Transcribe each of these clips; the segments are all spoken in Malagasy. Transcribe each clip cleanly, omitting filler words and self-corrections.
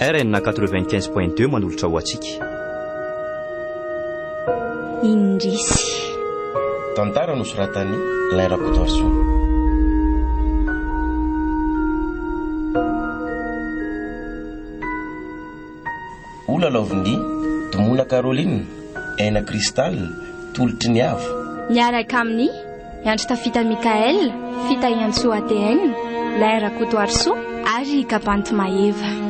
RN 95.2 manolotra ho atsika. Indrisy. Tantara nosoratany Lairakotoarso. Ola Lovndi, Tomona Caroline, Aina Cristal, tolotry ny avo. Miaraka amin'ny Andro Tafita Mikael, Fita Iantso ATN, Lairakotoarso ary Kapanto Maeva.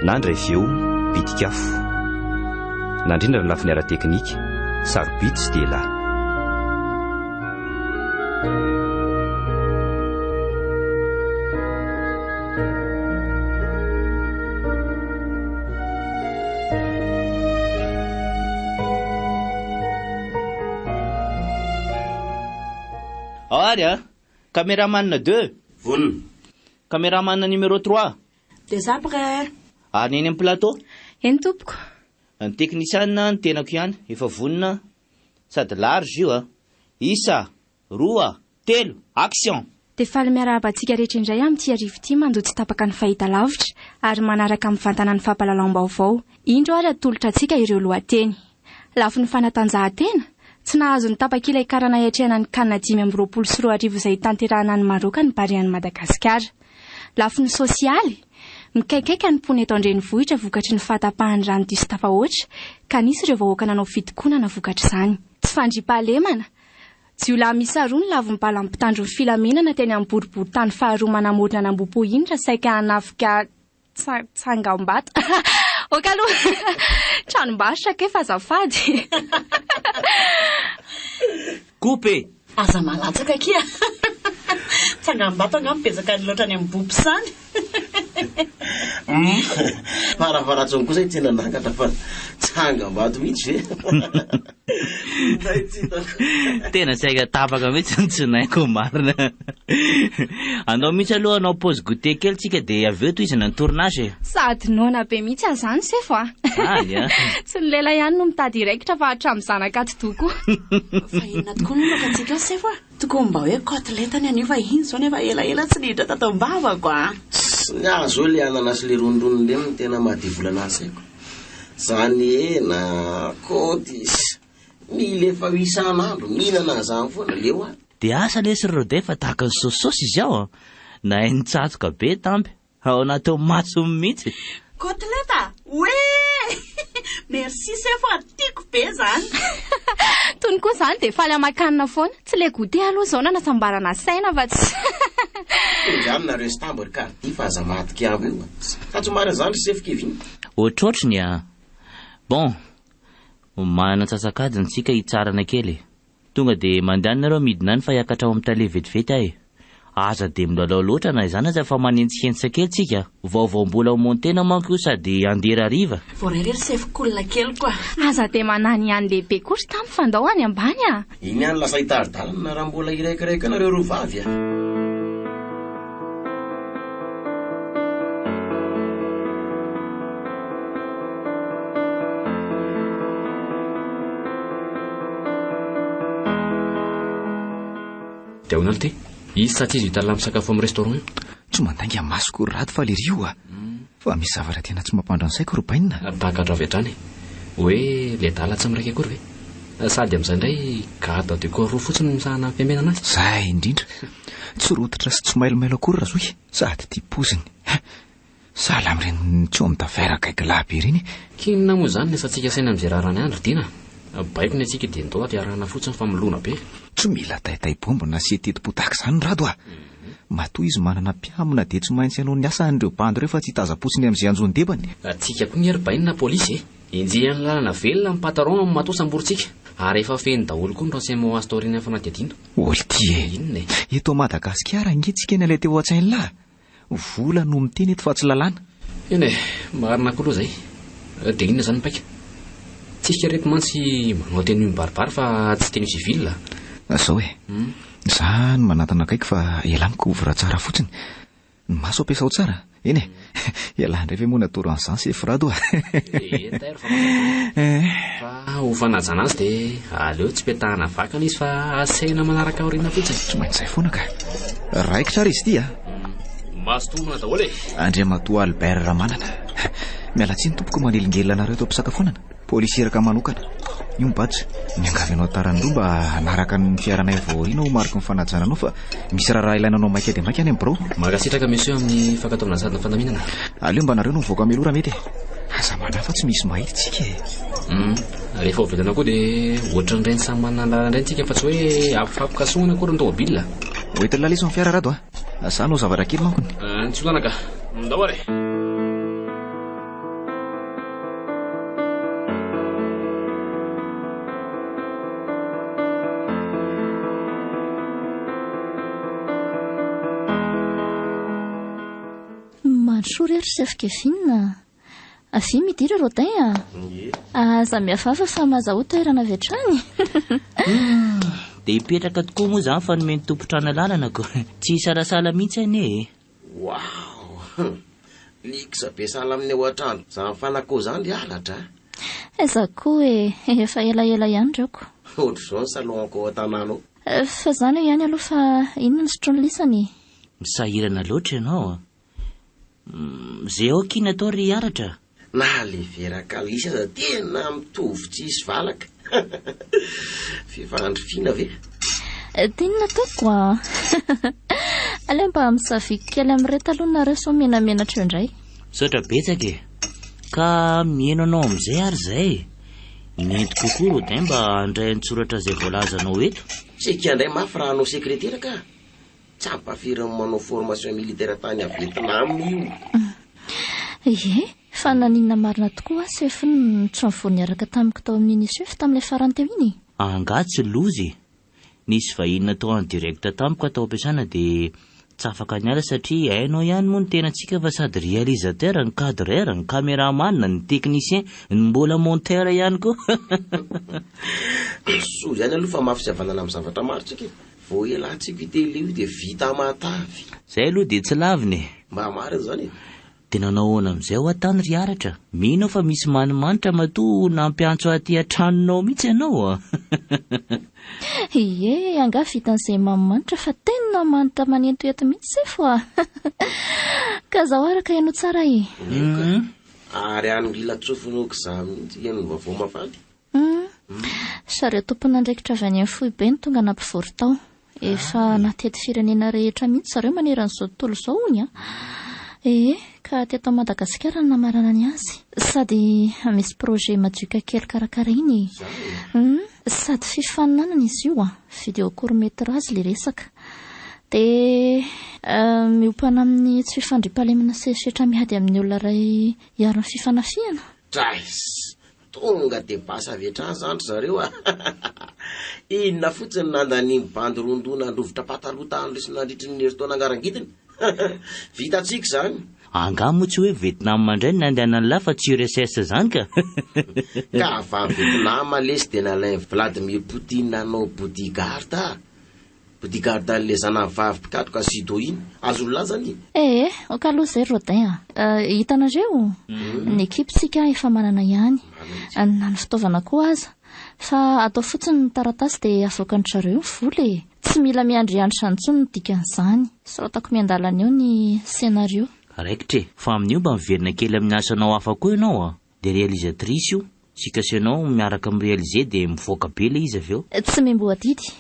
Nandra iveo bitikafo, nandrindra ny lafiny ara-teknika, sarobidy sy dehilahy. Ary caméraman 2, Vonina. caméraman numéro 3. Des après. Ary neny amin'ny plateau, Eny tompoko. ny teknisianina ny tenako ihany, efa vonina, sady large io isa, 2, 3, action. Dia faly miara-abantsika rehetra indray amin'ity arivo ity mandoa tsy tapaka ny fahita lavitra ary manaraka amin'ny vantana ny fampahalalam-baovao. Indro ary atolotra antsika ireo lohateny. Lafo ny fanatanjahantena, tsy nahazo ny tapaka ilay karana hiatrehana ny kanina 524 izay tanterahana ny Maroka ny Barian'i Madagasikara. Lafo ny sosialy, mikaikaika ny pony eto an-drenivohitra vokatry ny fahatapahany rano diso tafahoatra ka nisy ireo vahoaka nanao fitokonana vokatra izany. Tsy fandriam-pahalemana, jiolahy misa roa ny lavim-bala amin'ny mpitandro ny filamenana teny amin'ny boribory tany faharoa manamorona nambopo indra saika hanafika tsangam-bata. Oka aloha, tranom-barotra ke fa azafady. Coupé. Aza malatsaka kia. Tsangam-bato nga mipezaka ny loatra ny amin'ny bopo sany. Faravaratsony kosa tena nakatra fa tsangam-bato mihitsy ve. Tena saika tapaka mihitsy ny tsonaiko marina. Anao mihitsy aloha anao pause goûter kely tsika dia aveo toy izy ny tournage. Sady nona be mihitsy azany sefo a. Tsy ny lela ihany no mitady iraikitra fa hatramin'ny zanakaty toko. Fa inona tokoa no lokatsika sefo a. Toko mba hoe kotleta ny aniva iny zao nefa elaela tsy nidra tatam-bavako a. Nga zao le ananas le ronondronony le no tena mahadivolana asaiko. Zany na kotis milefa isan'andro mihinana zany foana leo a. Dia asa lesy rode fa tahaka ny sososy izy ao na hainy tsatoka be tampy ao anaty matso mihitsy. Kotleta? Oe! Merci sefo a, tiako be zany. Tony koa zany dia faly amakanina foana. Tsy le goûter aloha zao nanasambarana saina fa tsy. Izany nareo stambory karty fa aza matika avy io. Ka tsy marina zany sefo keviny. Ohatrohatriny bon, manana tsasakadiny tsika hitsarana kely. Tonga dia mandehanareo midina any fa hiakatra ao amin'ny tale vetivety ahy. Aza dia milalao loatra na izany aza fa manentsikentsika kely tsika. Vaovaom-bola ao montena manko sady andera riva. Voarery sefo kolona kely koa. Aza dia manany ihany lehibe kosa tamin'ny fandao any ambany a. Iny ihany lasa hitaridalana na raha mbola iraikiraika nareo roa vavy a. Dia ahoana ty? Izy sa tsy izy hitalala misakafo amin'ny restaurant io? Tsy mandangy masoko raty fa le rio a. Fa misy zavatra tena tsy mampandra ny saiko ropainina. Tahakatra avy hatrany hoe le dala tsy miraika akory ve? Sady amin'izay indray gâteau de corps roa fotsiny misahana fiambena anazy. Zay indrindra. Tsy rotitra sy tsy mailomailo akory raha zoy. Sady tia poziny. Sahala amin'ireny tsy mitavera gaigla be ireny. Kinona moa zany nesantsika saina amin'izay rarany andro tiana. Baiko ny atsika dia ndao atiarahana fotsiny fa milona be. Tsy mila taitaibombo na sy tetim-po tahaka izany rado a. Matoa izy manana mpiamina dia tsy maintsy hanao ny asa an'ireo bandy ireo fa tsy hitaza-potsiny amin'izay anjony debany. Atsika koa ngery-bainina polisy enjehan'ny lalana velona amin'ny pataron matoa samboritsika. Ary efa feny daholo koa ny renseignement astorina fanadihadiana. Olty Inona e? Eto Madagasikara angentsika eny ilay teo an-tsainy lahy. Vola no miteny eto fa tsy lalàna. Eny e, marina koa aloha zay. Dia inona zany paika? Tsika reto mantsy manao teny mibaribary fa tsy teny sivila. Zao e. Zany manatana kaiky fa elaniko ovra tsara fotsiny. Ny maso ampiasao tsara. Eny e, iala ndray ve moa natoro an'izany sy frado a. Tairo fa ho fanajana azy dia aleo tsy petahana vakana izy fa asehina manaraka aoriana fotsiny. Tsy maintsy izay foana ka. Raiko tsara izy ity a. Masotomana daholo e. Andriamatoa Albert Ramanana. Miala tsiny tompoko manelingelina anareo tao am-pisakafoanana. Polisieraka manokana. Io mibatra, miangavinao taran'ireo mba naraka ny fiaranay vaoriana ho mariky ny fanajananao fa misy raha ilainanao maika dia maika any amin'ny birao. Makasitraka misy amin'ny fankataovana sady ny fandaminana. Aleo mba nareo no mivoaka melora mety e. Aza mana fa tsy misy mahity tsika e. Rehefa ovelana koa dia ohatry ny reny samy manana lalana ireny tsika fa tsy hoe afampikasoana koa ny tômôbila. Hoentin'ny laleso amin'ny fiara rado a. Azanao zavatra kely mankony. Tsy olana ka. Ndao are. Sorery sy afikefinina avy midira rodain aza miafafa fa mazaho toerana avy hatrany. Dia hipetraka tokoa moa izany fa nomeny tompotrana lalana ko tsy salasala mihitsy any e. Wow, likisa be sala amin'ny ao an-trano izany fanako izany halatra. Aiza koa efa elaela ihany reoko. Ohatr'izao ny salonako ao an-tanànao. Fa izany eo ihany aloha fa inona ny sotrony lisany. Misahirana loatra ianao. Zay ao kina atao ry aratra. Na le vera kalisa za tena mitovy tsy isy valaka. Fivandrifina ve? Tinona ataoko a. Aleo mba misafiky kely amin'irety aloha nareo sao menamenatra eo indray. Saotra betsaka e. Ka mihaino anao amin'izay ary zay. Inenty kokoa rodain mba handray an-tsoratra izay voalazanao eto. Sika indray mafy raha anao sekretera ka. Tsy ampafiry manao formation militaire tany a Vietnam io. Ie, fa naninona marina tokoa sy efa tsy niaraka tamiko tao amin'ny UNICEF tamin'ilay farany teo iny. Angatsy lozy. Nisy vahiny tao en direct tamiko atao ampiasana dia tsy afaka niala satria hainao ihany moa ny tenantsika fa sady réalisateur, ny cadreur, ny caméraman, ny technicien, ny mbola monteur ihany koa. So zany aloha fa mafisiavanana amin'ny zavatra maro tsika. Vao elantsika vitely io dia vita matavy. Zay aloha dia tsy laviny. Mba marina zany. Tena nahoana amin'izay ho atany ry aratra. Mino fa misy manimanitra matoa nampiantso aty an-tranonao mihitsy ianao. Ie, anga vitan'izay manimanitra fa tena manitra manento eto mihitsy zay fa. Ka zaho araka ianao tsara e. Ary an'olona tsofinoko za mihitsy ianao vaovao mafaly. Sareo tompona andraikitra avy any amin'ny Foibe ny tonga nampivory tao. Efa natety firenena rehetra mihitsy zareo maneran'izao tontolo izao hono a. Ka teto Madagasikara no namarana ny azy. Sady misy projet majoka kely karakara iny. Sady fifaninanana izy io video court-métrage le resaka. Dia miopana amin'ny tsy fifandrim-pahalemana sesetra mihady amin'ny olona iray hiaro ny fifanafiana. Trais, tonga dia basa avy hatrany zandry zareo a. Inona fotsiny nandany bandy rondona androvitra pataloha tany sy nandritry ny herintaona angarangidiny. Vitatsika zany. Angamo tsy hoe Vietnam mandray ny nandehana ny lafa tsy URSS zany ka. Ka avy Vietnam lesy dia nalain Vladimir Poutine nanao bodyguard. Bodyguard le zanavavy pikatroka sido iny. Azo lazany. Oka aloha zay rodain hitanareo ny ekipitsika efa manana ihany. Na ny fitaovana koa aza. Fa atao fotsiny ny taratasy dia avoakan'ny zareo vola tsy mila miandriandry intsony ny dikan'izany. Saotako miandalana eo ny scénario. Raikitra fa amin'io mba miverina kely amin'ny asanao hafa koa ianao dia réalisatrice io. Sika sy ianao miaraka mirealize dia mivoaka be le izy avy eo. Tsy memboadidy.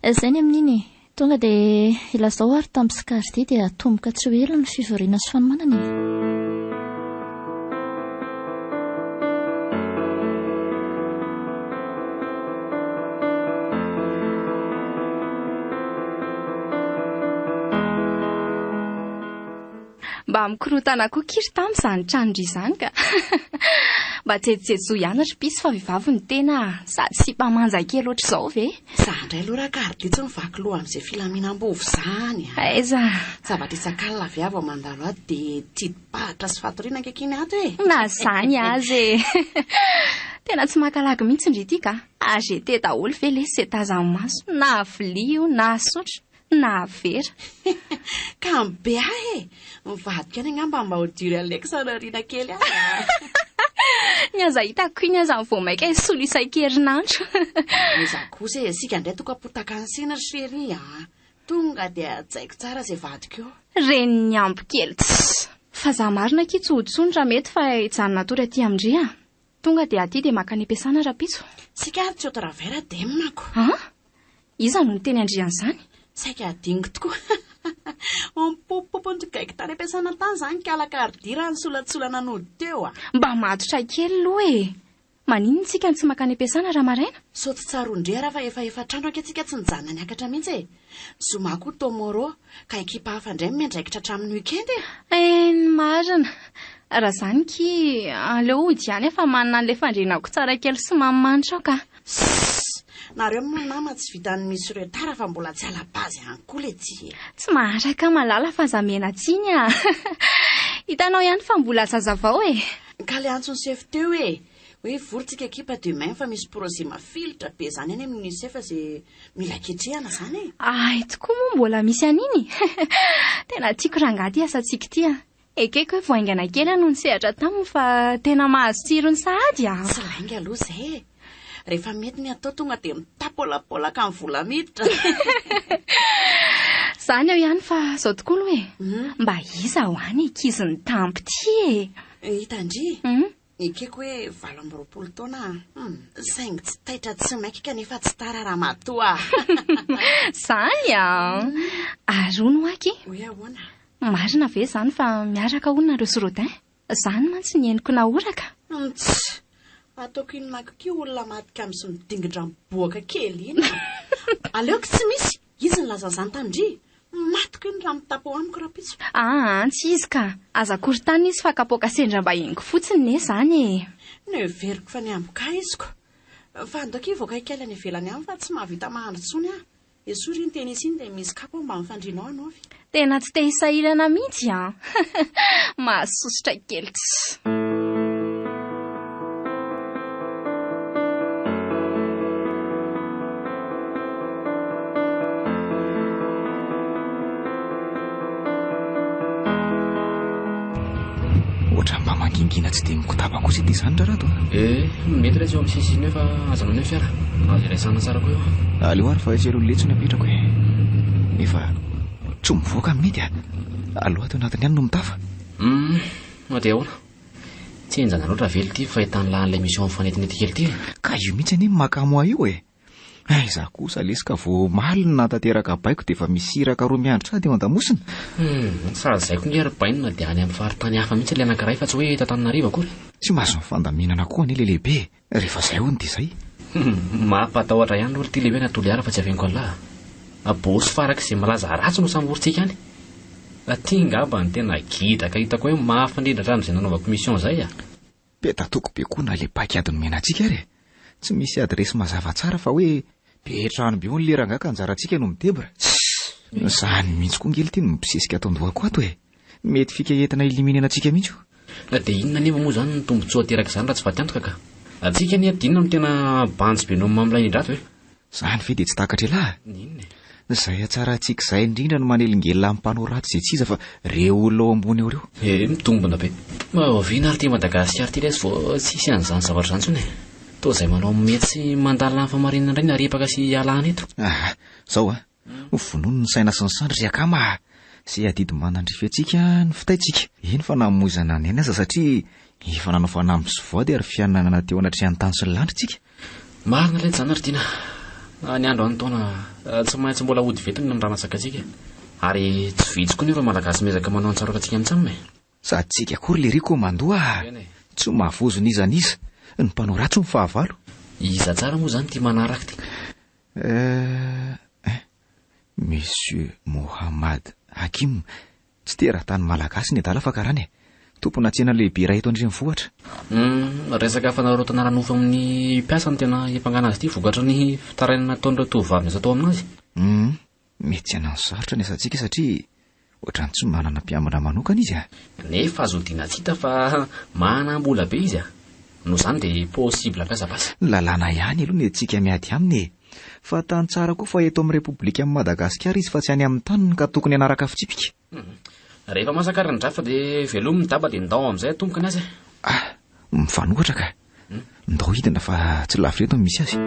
Izay ny amin'iny tonga dia ilazao ary tamin'ny Sikarity dia tomboka tsy ho ela ny fivoriana sy fanomanana. Mba mikorotana koa kiry tamin'izany tranodry izany ka. Mba tsetsetso ihany ry pisy fa vehivavy ny tena sady sy mpamanja kely ohatr'izao ve? Za indray aloha raha kary tsy mivaky loha amin'izay filaminam-bovy izany. Aiza. Zavatra isan-kalina avy avy ao mandalo ato dia tsy pahatra sy fatoriana ankekiny ato e. Na zany azy e. tena tsy makalagy mihitsy indry ity ka azete daholo ve le sy tazany maso na vilia io na sotro na vera ka mbe ahy mivadika any angamba mba ho diry aleko sanarina kely ah. ny aza hitako iny aza vao maika solo isan-kerinandro iza kosa isika indray toko apotaka ansena sheri a tonga dia tsaiko tsara izay vadiko eo reny ny ambo kely fa za marina kitso hotsony raha mety fa hijanona tory aty amindry a tonga dia aty dia maka ny ampiasana rapitso sika ary tsy otoravera demako iza no ny teny andrian'izany saika adingo tokoa popopopo nytogaiko tany ampiasana tany zany kalakardira ny solatsolana nody teo a mba matotra kely loha manino tsika ny tsy maka ny ampiasana raha maraina soto tsarondrea raha fa efatrandro ankatsika tsy nijanona ny akatra mihitsy zomako tomoro ka ekipa hafa indray miandraikitra hatramin'ny weekend ny marina raha zany ki aleo ody ihany efa manana n'ilay fandrenako tsara kely sy mamimanitra ao ka nareo moa nama tsy vitany misy ireo tara fa mbola tsy alabazy ihany koa le tsy maharaka malala fa zamena tsiny a hitanao ihany fa mbola zazavao ka le antsony sefo teo hoe vorontsika ekipa demain fa misy projet mafilitra be zany any amin'ny sefa izay mila ketrehana zany ay tokoa moa mbola misy an'iny tena tiako rangaty asantsika ity ekeko hoe voaingana kely no ny sehatra taminy fa tena mahazo tsirony sahady tsy lainga aloha zay rehefa mety ny atao tonga dia mitapolapolaka amin'ny vola miditra zany eo ihany fa zao tokoa aloha mba iza ho any ankizy ny tampo ty hitandry ikeko hoe 20 taona saingy tsy taitra tsy maika kanefa tsy tara raha matoa zany arono aky hoe ahoana marina ve zany fa miaraka onareo Sorodin zany mantsy ny eniko naoraka ataoko inonako ki olona matika amin'ny sy midingidra miboaka kely iny aleoko tsy misy izy ny lazazany tamindry matiko iny raha mitapo amiko rapitso tsy izy ka aza korytany izy fa kapoaka sendra mba hengo fotsiny ne zany ny veriko fa ny amboka iziko fa andoky voakaikely any ivelany any fa tsy mahavita mahandro tsony esory iny teny isiny dia misy kapo mba mifandrinao anaovy tena tsy te hisahirana mihitsy mahasosotra kely oatra mba mangingina tsy dia mikotaba kosa ity zany raha to mety raha tsy eo amin'ny sisiny hoe fa azanao ny fiara azy raisana tsara koa eo aleo ary fa isy aloha letsony apetrako nefa tsy mivoaka mety aloha ato anatiny ihany no mitafa dia ahoana tsy enjana loatra vely ity fahitany lahan'ilay mission mifanetiny kely ity ka io mihitsy any makamoa io za kosa lesika vo malina tanteraka baiko dia efa misy iraka roa miandro sady eo an-damosina sazaiko ngery-bainina dia any amin'ny faritany hafa mihitsy ilay anankiray fa tsy hoe tantananarivo akory tsy mahazo mifandaminana koa ny lehibe rehefa zay hony dia zay mampatahotra ihany lory ty lehibe natolo ara fa tsy aveniko an'lahy abosy farak' izay malaza ratsy no samborintsika any aty ngamba ny tena gidaka hitako hoe mafandrindra trano izay nanaovako mission zay petatoko be koa na le pakiady no menantsika ary tsy misy adresy mazava tsara fa hoe be trano be ho ny lerangaka anjarantsika no mitebra zany mihitsy koa ngely ty no mibisesika atondohako ato mety fikaentina iliminy anantsika mihitsy dia inona nefa moa zany ny tombotsoa teraka izany raha tsy vatiantoka ka atsika ny adinina no tena banjy be no mamilay indrato zany ve dia tsy takatra zay atsara antsika izay indrindra no manelingelona amin'ny mpanao ratsy izay tsy iza fa reo olona ao ambony eo reo mitombona be viana ary ty Madagasikara ty lesy vao tsisy an'izany zavatra zany tsony toa izay manao mety sy mandalina ny famarinana indray ny arepaka sy alana eto zao vonono ny saina sy ny sandry ry akama zay adidy manandrify antsika ny fitaitsika eny fa namoizana ny aina aza satria efa nanao fanamby sy vody ary fiananana teo anatrehany tany sy ny landry tsika marina lety zany ary tiana ny andro any taona tsy maintsy mbola ody vetiny ny ranasakatsika ary tsy vitsy koa nefa malagasy mezaka manao antsaroka atsika amintsaminy sady tsika akory le riko mandoa tsy mahavozo ny izaniza ny mpanao ratsy ny fahavalo iza tsara moa zany ty manaraka ty Monsieur Mohamad Hakim tsy tera-tany malagasy ny adala fa karany tompona tsena lehibe raha eto andrenivohitra resaka fanarotana ranofa amin'ny mpiasa ny tena himpangana azy ity vokatra ny fitarainana nataon'ireo tovovavy ny atao aminazy mety tsy anany sarotra ny asantsika satria ohatrany tsy manana mpiamana manokana izy nefa azodiana tsy hita fa manam-bola be izy no izany dia possible kasabasa. Lalàna ihany aloha ny antsika miady aminy e. Fa tany tsara koa fa eto amin'ny repoblika amin'ny Madagasikara izy fa tsy any amin'ny taniny ka tokony hanaraka fitsipika. Rehefa masakara ny drafa dia velomy midaba dia ndao amin'izay atomboka ny azy. Mifanohitra ka. Ndao hidina fa tsy lafy reto misy azy.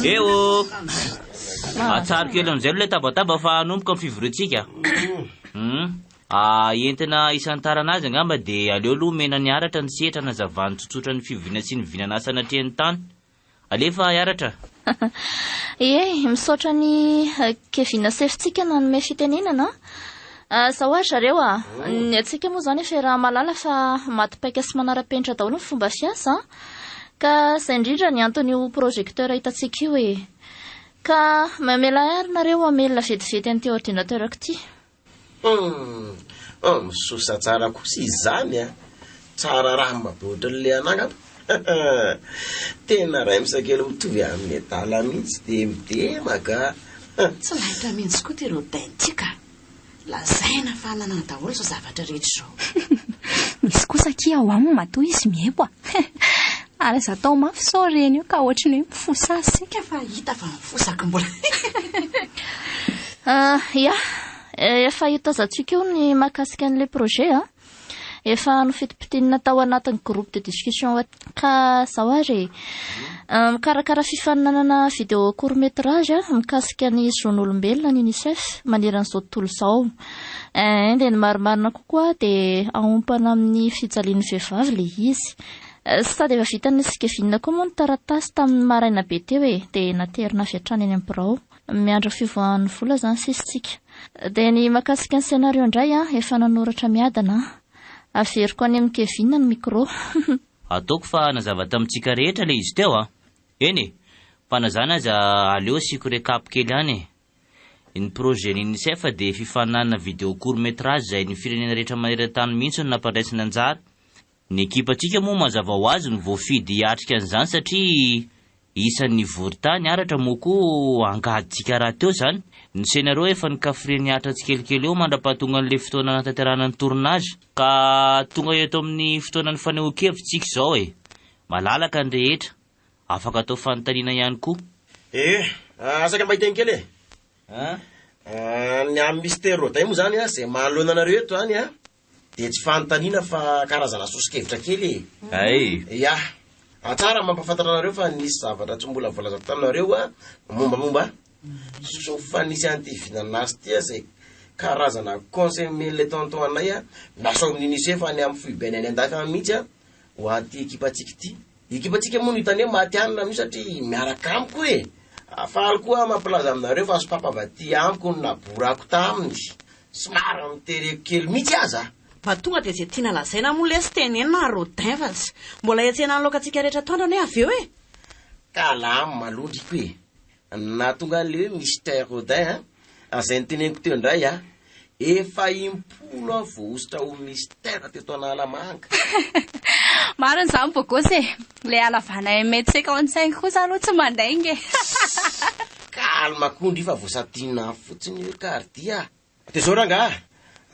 Eo atsaro kely amin'izay aloha ilay tabataba fa anomboka amin'ny fivorontsika. Entina isantarana azy angamba dia aleo aloha mena ny aratra ny sehatra na zavany tsotsotra ny fivoviana sy ny vinana asa anatrehany tany. Alefa hiaratra. Misaotra ny kevina sefitsika nanome fitenenana. Sao ohatra reo ny atsika moa zany efa raha malala fa matipaika sy manara-penitra daholo ny fomba fiasa, ka izay indrindra ny antony projecteur hitantsika io e. Ka mamela arinareo amelona vetivety an'ity ordinateurako ity. Misosa tsara kosa izany a. Tsara raha maboatra le anagana. Tena ray misakely mitovy amin'ny adala mihitsy dia midemaka. Tsy mahita mihitsy koa ty rodaintsika. Lazaina fa nanana daholo zao zavatra rehetra zao. Misy kosa kia ao aminy matoa izy miebo ary aza tao mafy sao reny io ka ohatry ny hoe mifosa asika fa hita fa mifosaka mbola. Efa hitazantsika io ny mahakasika an'ilay projet efa nofetipitenina tao anatin'ny groupe de discussion ka zao ary mikarakara fifaninanana vidéo court métrage mikasika ny zon'olombelona ny UNICEF maneran'izao tontolo izao. Dia ny marimarina kokoa dia aompana amin'ny fijalian'ny vehivavy le izy. Sady efa vita ny sikevinina koa moa ny taratasy tamin'ny maraina be teo dia naterina avy hatrany any amin'ny birao miandra fivoahan'ny vola zany sisitsika. Dia ny makasika ny scenario indray efa nanoratra miadana. Averiko any amin'ny Kevin ny micro. Ataoko fa nazava tamintsika rehetra le izy teo Eny, fanazana aza aleo siko rekap kely any. Ny projet ny UNICEF dia fifanana vidéo court métrage izay ny firenena rehetra maneran-tany mihitsy no nampandraisana anjara. Ny ekipantsika moa mazava ho azy no voafidy hiatrika an'izany satria isan'ny vory-tany aratra moa koa angaditsika raha teo zany. Ny scénario efa nikafireny atra tsikelikely eo mandra-pahatonga an'ilay fotoana natanterahana ny tournage ka tonga eto amin'ny fotoana ny fanehoan-kevitsika izao malalaka ny rehetra, afaka atao fanontaniana ihany koa. Asaka mahiteny kely ny amin'ny mystère roday moa zany izay mahalona anareo eto any dia tsy fanontaniana fa karazana sosikevitra kely tsara mampafantatra anareo fa nisy zavatra tsy mbola voalaza taminareo mombamomba fa nisy antyvinana azy ty zay karazana conseil le tonton anay naso amin'ny UNICEF any amin'ny foibainy any andafy mihitsy ho anty ekipantsika ity. Ekipantsika moa no hitany hoe maty anina mio satria miaraka amiko afaly koa mampilaza aminareo fa sopapavaty amiko no naborako taminy somary mitereko kely mihitsy aza. Fa tonga dia zay tiana lazaina moa lesy tenenina rodin fa mbola etsena ny lokatsika rehetra tondrany avy eo ka la malondriko na tonga le hoe mystère rodin azay nyteneniko teo indray efa impolo voositra ho mystère teto analamanga. Mariny izany bôgosy le alavana mety 55 kosa aloha tsy mandaingy. Kalma kondry fa voasatina fotsiny hoe kardia dia zao ranga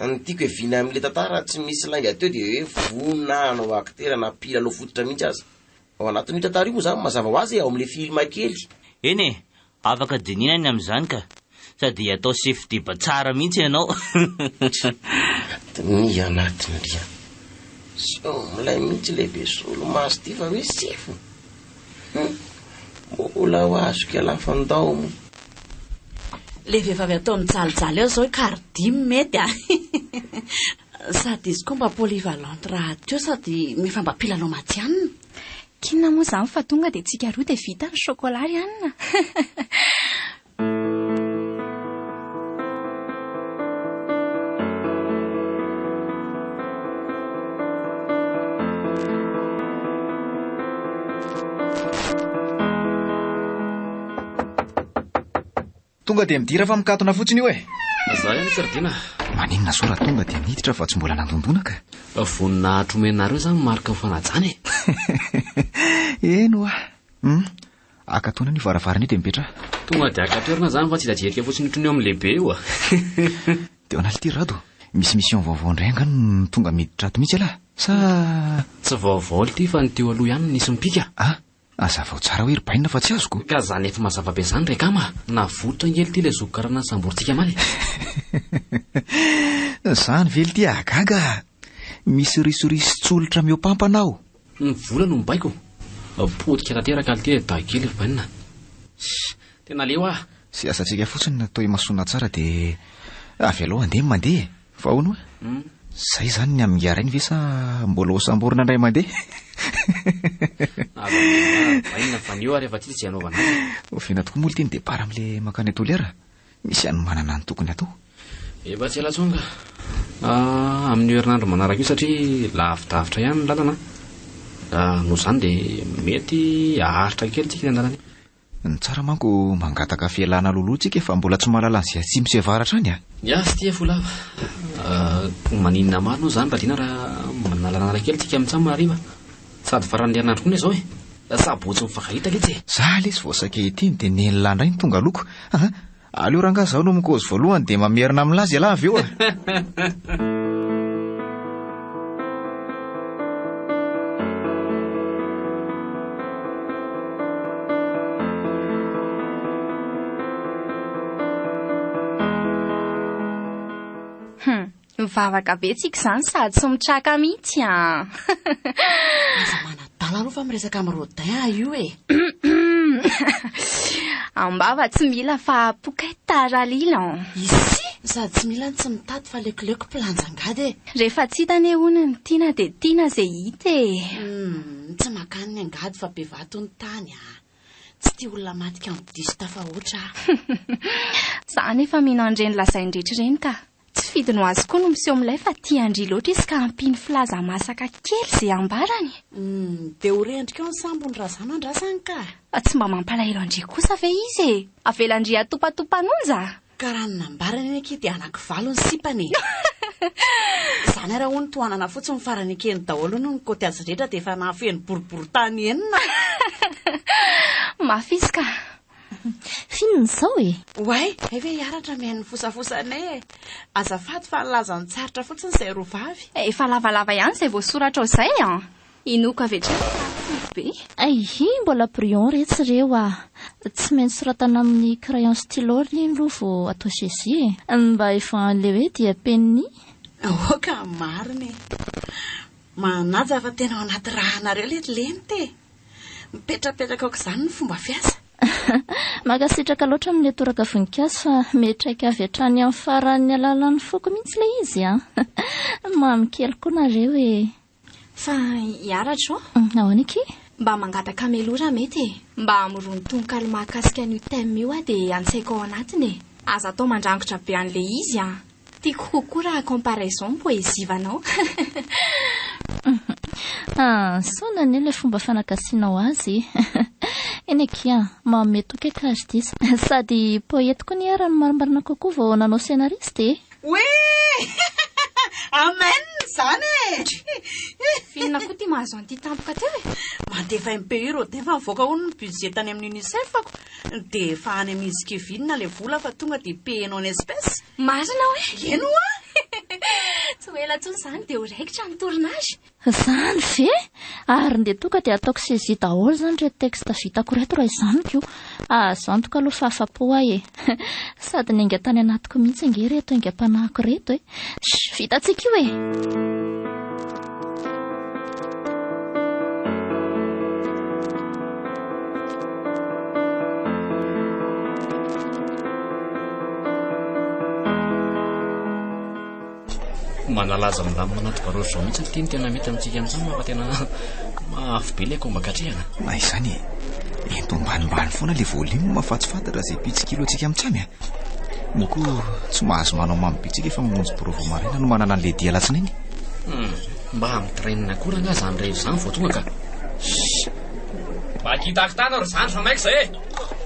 ny tiako evina amin'ile tantara tsy misy lainga teo dia hoe vonina anao akitera na pila anao fototra mihitsy azy ao anatin'io tantara io moa zany mazava ho azy ao amin'ilay film kely. Eny afaka dininany amin'izany ka sady atao chef débat tsara mihitsy ianao. Ny anatiny ria milay mihitsy lehibe solo maso ty fa hoe sefo mbola ho azoko alafandao mo le vehivavy atao mijalijaly eo zao kardimy mety sady izy koa mba polyvalente raha teo sady mifambapilanao matianina. Kinona moa zany fa tonga dia tsika roa dia vita ny chocolat rianina. Tonga dia midira fa mikatona fotsiny io Za ihany kardina. maninona sora tonga dia niditra fa tsy mbola nandondona ka vonina tromenareo zany marika mifanajany eno akatona ny varavarana ety mipetra tonga dia akatoerina zany fa tsy dajerika fotsiny otrany eo amin'ny lehibe io dia onaly ty rado misy mission vaovao indray angano tonga miditra ato mihitsy ala sa tsy vaovao ty fa ny teo aloha ihany nisy mipika azavao tsara hoe rybainina fa tsy azoko ka zany efa mazava-be zany rekama navototra ngely ty le zokarana samboritsika maly zany vely ty agaga misy risorisy tsolotra miopampanao ny vola no mibaiko potika tanteraka aly ty da kely rybainina tena leo sy asantsika fotsiny natao imasona tsara dia avy aloha andeha mandeha fa ahoana zay zany ny amin'nyarainy ve sa mbola hosamborina indray mandeha bainina fa nio rehefa ty tsy anaovana ofena tokoa moly ty ny depara amin'le makany atoliara misy any manana ny tokony atao efa tsy elatsonga amin'ny herinandro manaraka io satria lavidavitra ihany ny lalana no zany dia mety aharitra kely tsika ny andalany ny tsara manko mangataka fialana loloantsika fa mbola tsy mahalala an'izay atsimo sy avaratra any iasy ty folava maninona maro no zany rahadina raha manalanala kely tsika mitsamo ariva sady faran'ny herinandro koa ny zao sabotsy mifakahita letsy za lesy voasaka etiny dia nenylandray ny tonga loko aleo ranga zaho no mikozy voalohany dia mamerina amin'lazy ala avy eo mivavaka be tsika zany sady sy mitraka mihitsy aza manadala aloha fa miresaka amin'rodin io ambava tsy mila fa pokaitaralila isy sady tsy mila ny tsy mitady fa lekoleko mpilanjangady rehefa tsy hitany hono ny tiana dia tiana zay hita tsy makany ny angady fa be vato ny tany tsy tia olona matika midista fa ohatra za nefa mino andreny lazaindrehetra ireny ka tsy fidiny ho azy koa no miseho amin'ilay fa tia andry loatra izy ka ampiny filaza masaka kely zay ambarany dia ho rendrika eo ny sambony raha zanandrasany ka tsy mba mampalahelo andry kosa ve izy avelandry atopatopanonja ka raha ny nambarany eny aky dia anankivalo ny sipany zany raha ho ny tohanana fotsiny farany akeny daholo no ny koty azy rehetra dia efa nahafeny boribory tany enina mafisy ka finony zao way eve hiaratra mihain'ny fosafosanay azafady fa nlaza ny tsaritra fotsiny izay roa vavy efa lavalava ihany izay voasoratra ao izay inoka avetra be mbola brion retsy reo tsy maintsy soratana amin'ny crayon stylo ry aloha vo atao sezy mba efa le hoe dia penny oka mariny manaja fa tena ao anaty rahanareo letileny te mipetrapetraka aoka izany ny fomba fiasa magasitraka loatra amin'le toraka voninkazo fa metraika avy hatrany amin'ny faran'ny alalan'ny foko mihitsy le izy mamikely koa nareo fa hiaratra ahoana iky mba mangataka melora mety mba amirony tononkalo mahakasika an'io thème io dia antsaiko ao anatiny aza atao mandrangotra be an'le izy tiako kokoa raha comparaison poezivanao sona ny le fomba fanakasinao azy eny akia mametoka kazy disa sady poety koa ny arany marimarina kokoa vao nanao scénariste amen zany finona koa ty mahazo an'ity tampoka teo mandefa MP iro dia efa mivoaka hono ny budget tany amin'ny UNICEF ako dia efa any amin'ny izy kevinina le vola fa tonga dia payenao ny espèce marina hoe eno tsy ho ela tsony zany dia ho raikitra ny tournage zany ve ary ndeha tonga dia ataoko saisie daholo zany re texte vitako reto raha izany ko zany toka aloha fahafapo sady ny ainga tany anatiko mihitsy nge reto aingam-panahiko reto vitatsika io manalaza milamina anaty barory zao mihitsy ty ny tena mety amintsika amin'izany mafa tena mafy be le kombakatrehana izany ento ambanimbany foana le volume mafatsifantatra zay pitsikilo atsika amintsamy moko tsy mahazo manao mamibitsika efa mamonjy provo marina no manana an'le dia latsinainy mba mitrenina koa raha zany rehefa zany vao tonga ka mba kitako tana ry zany fa maika zay